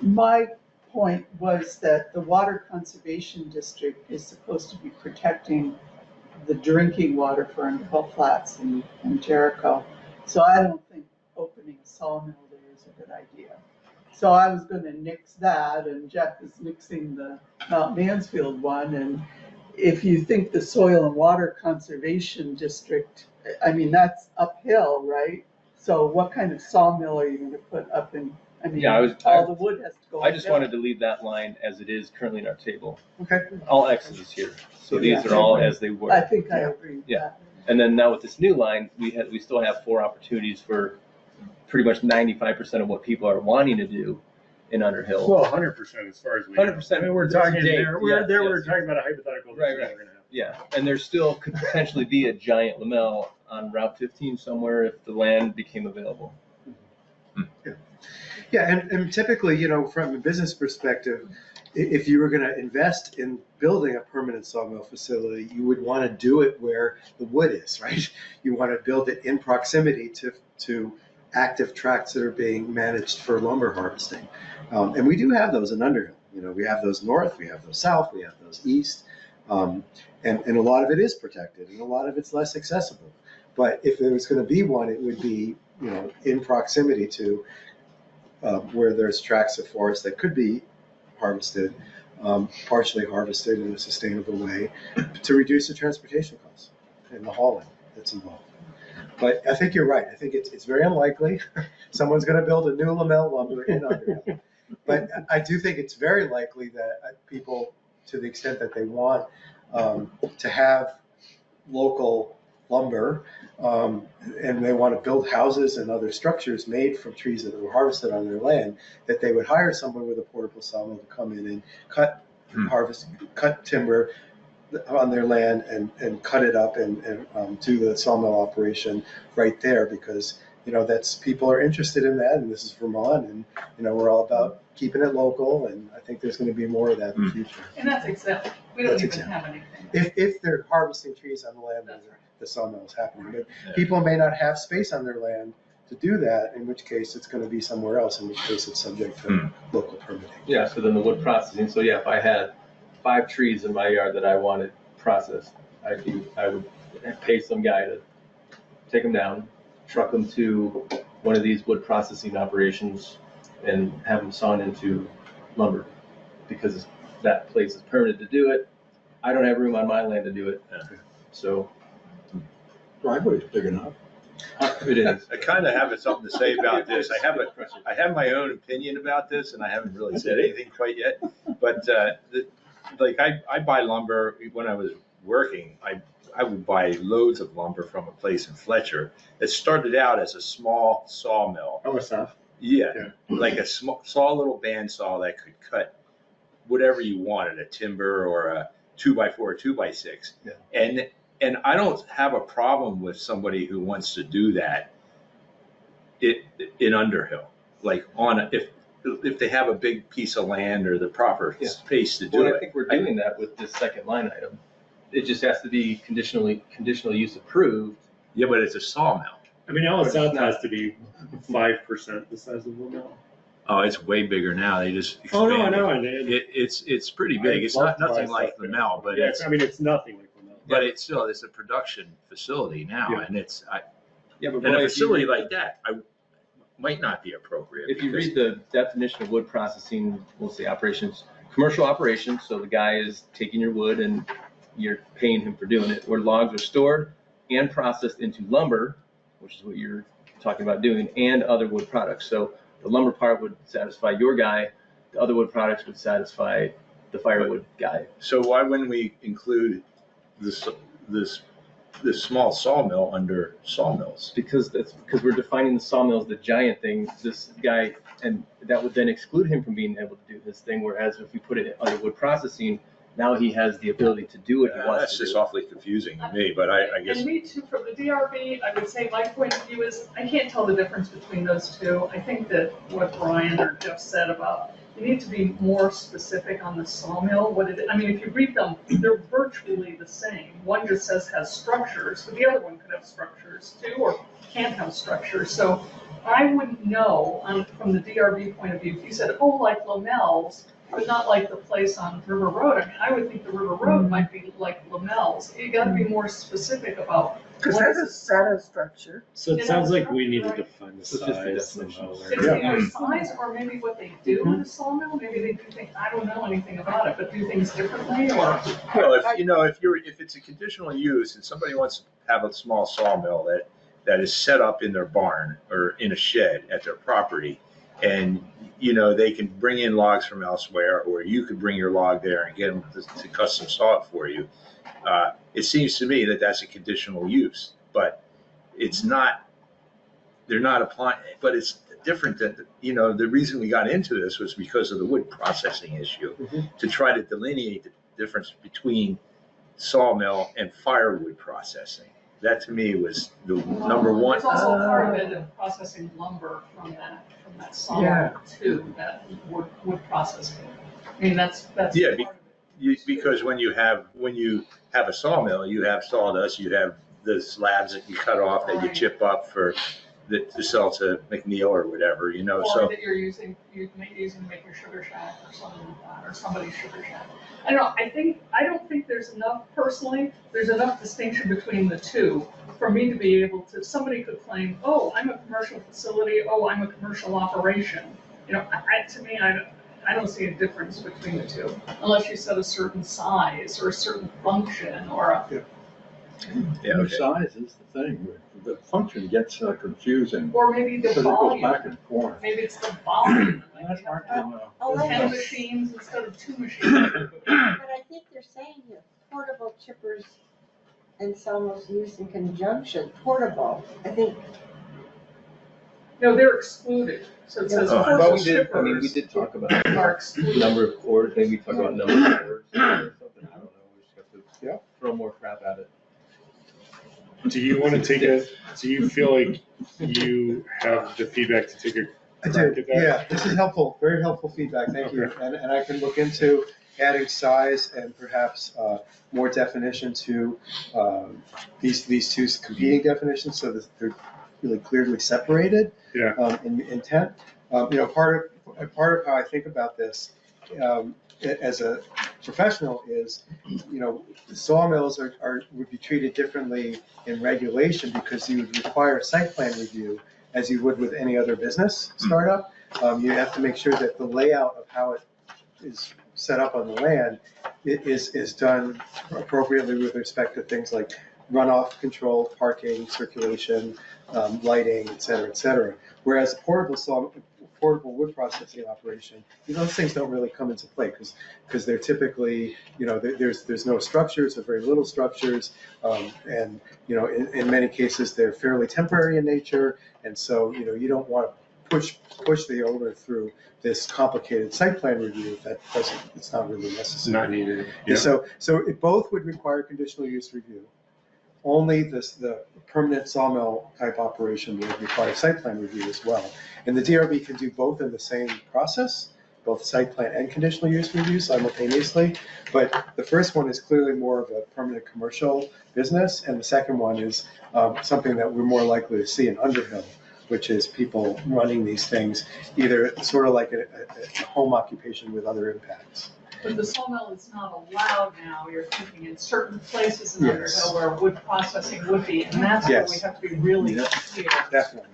My point was that the Water Conservation District is supposed to be protecting the drinking water for Underhill Flats and Jericho. So I don't think opening a sawmill there is a good idea. So I was gonna nix that, and Jeff is nixing the Mount Mansfield one. And if you think the Soil and Water Conservation District, I mean, that's uphill, right? So what kind of sawmill are you gonna put up in, I mean, all the wood has to go uphill. I just wanted to leave that line as it is currently in our table. Okay. All X's is here. So these are all as they were. I think I agree with Yeah. that. And then now with this new line, we still have 4 opportunities for pretty much 95% of what people are wanting to do in Underhill. Well, 100% as far as we know. 100%. I mean, we're talking Today, there, yes, we're yes. talking about a hypothetical. Right. We're gonna have. Yeah, and there still could potentially be a giant Lamel on Route 15 somewhere if the land became available. Yeah, and typically, you know, from a business perspective, if you were going to invest in building a permanent sawmill facility, you would want to do it where the wood is, right? You want to build it in proximity to active tracts that are being managed for lumber harvesting. And we do have those in Underhill. You know, we have those north, we have those south, we have those east. And a lot of it is protected and a lot of it's less accessible. But if there was going to be one, it would be, you know, in proximity to where there's tracts of forest that could be harvested, partially harvested in a sustainable way to reduce the transportation costs and the hauling that's involved. But I think you're right. I think it's very unlikely someone's going to build a new Lamel lumber in Underhill. But I do think it's very likely that people, to the extent that they want to have local lumber, and they want to build houses and other structures made from trees that were harvested on their land, that they would hire someone with a portable sawmill to come in and cut timber on their land and cut it up and do the sawmill operation right there, because, you know, that's, people are interested in that, and this is Vermont, and, you know, we're all about keeping it local, and I think there's going to be more of that in the future. And that's exempt. We don't That's even exempt. have anything. If they're harvesting trees on the land where the sawmill is happening, but people may not have space on their land to do that, in which case it's going to be somewhere else, in which case it's subject to local permitting. Yeah, so then the wood processing, so yeah, if I had 5 trees in my yard that I wanted processed, I would pay some guy to take them down, truck them to one of these wood processing operations and have them sawn into lumber, because that place is permitted to do it. I don't have room on my land to do it, so. Driveway's big enough. It is. I kind of have something to say about this. I have my own opinion about this, and I haven't really said anything quite yet. But like I buy lumber when I was working. I would buy loads of lumber from a place in Fletcher that started out as a small sawmill. OSF. Yeah, like a small little bandsaw that could cut whatever you wanted, a timber or a 2x4 or 2x6. Yeah. And I don't have a problem with somebody who wants to do that in Underhill, like if they have a big piece of land or the proper space to do it. I think we're doing that with this second line item. It just has to be conditional use approved. Yeah, but it's a sawmill. I mean, LSF has to be 5% the size of the mill. Oh, it's way bigger now. They just Oh, no, I expanded. know. It's pretty big. It's not nothing like the mill, but yeah, it's it's nothing like the mill. but it's still it's a production facility now, Yeah. and But and a facility like that might not be appropriate. If you because- read the definition of wood processing, we'll say operations, commercial operations, so the guy is taking your wood and you're paying him for doing it, where logs are stored and processed into lumber, which is what you're talking about doing, and other wood products. So the lumber part would satisfy your guy, the other wood products would satisfy the firewood guy. So why wouldn't we include this small sawmill under sawmills? Because we're defining the sawmill as the giant thing, this guy, and that would then exclude him from being able to do this thing, whereas if we put it under wood processing, now he has the ability to do what he wants That's to do. just awfully confusing to me, but I guess. And me too, from the DRB, I would say my point of view is, I can't tell the difference between those two. I think that what Brian or Jeff said about, you need to be more specific on the sawmill, I mean, if you read them, they're virtually the same. One just says has structures, but the other one could have structures too, or can't have structures. So I wouldn't know from the DRB point of view. If you said, oh, like Lamel's, but not like the place on River Road, I mean, I would think the River Road might be like Lamel's. You gotta be more specific about. Because what that's a is- shadow structure. So it Yeah, sounds like that's we need to right. define the So just the size definitions. somehow. It's or- either size or maybe what they do in a sawmill, maybe they do things, I don't know anything about it, but do things differently or. Well, if it's a conditional use and somebody wants to have a small sawmill that is set up in their barn or in a shed at their property, and, they can bring in logs from elsewhere, or you could bring your log there and get them to custom saw it for you. It seems to me that that's a conditional use, but it's not, they're not applying, but it's different that, the reason we got into this was because of the wood processing issue, to try to delineate the difference between sawmill and firewood processing. That to me was the number one. There's also part of it of processing lumber from that sawmill to that wood processing. I mean, that's. Yeah, part of it. Because when you have a sawmill, you have sawdust, you have the slabs that you cut off that you Right. chip up to sell to McNeil or whatever, Or so. that you're using to make your sugar shack or something like that, or somebody's sugar shack. I don't know, I don't think there's enough distinction between the two for me to be able to, somebody could claim, oh, I'm a commercial facility, oh, I'm a commercial operation. To me, I don't see a difference between the two, unless you set a certain size or a certain function or a. Yeah, The okay. size is the thing. The function gets confusing. Or maybe the Because it goes volume, back and forth. maybe it's the volume. Like That's you have hard to to have know. Oh, 10 I machines instead of 2 machines. But I think they're saying here, portable chippers and sawmills used in conjunction, portable, I think. No, they're excluded, so it says Oh. portable But we chippers did talk about are excluded. number of cords, maybe talk about number of cords or something, I don't know, we just have to Yeah. throw more crap at it. Do you want to do you feel like you have the feedback to take a I crack do, at that? yeah, this is helpful, very helpful feedback, thank you. And I can look into adding size and perhaps more definition to these two competing definitions so that they're really clearly separated in intent. Part of how I think about this as a professional is, sawmills would be treated differently in regulation because you would require site plan review as you would with any other business startup. You have to make sure that the layout of how it is set up on the land is done appropriately with respect to things like runoff control, parking, circulation, lighting, et cetera. Whereas a portable wood processing operation, those things don't really come into play because they're typically, there's no structures or very little structures, and in many cases they're fairly temporary in nature, and so you don't want to push the owner through this complicated site plan review if it's not really necessary. Not needed. So it both would require conditional use review. Only the permanent sawmill type operation would require site plan review as well. And the DRB can do both in the same process, both site plan and conditional use review simultaneously. But the first one is clearly more of a permanent commercial business, and the second one is something that we're more likely to see in Underhill, which is people running these things, either sort of like a home occupation with other impacts. But the sawmill is not allowed now, you're thinking in certain places in Yes. Underhill where wood processing would be, and that's where we Yes. have to be really clear. Definitely.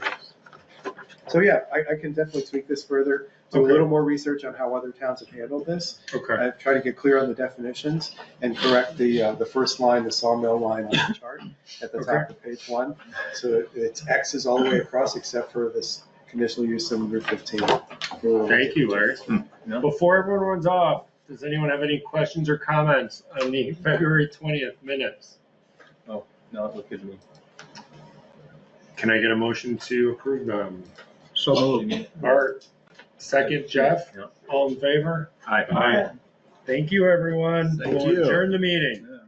So yeah, I can definitely tweak this further, do a Okay. little more research on how other towns have handled this. Okay. Try to get clear on the definitions and correct the first line, the sawmill line on the chart at the top of page 1. So it's X's all the way across except for this conditional use in Route 15. Thank you, Larry. Before everyone runs off, does anyone have any questions or comments on the February 20th minutes? No, it looked good to me. Can I get a motion to approve them? So moved. Art, second, Jeff? Yeah. All in favor? Aye. Thank you, everyone. Thank We'll you. adjourn the meeting.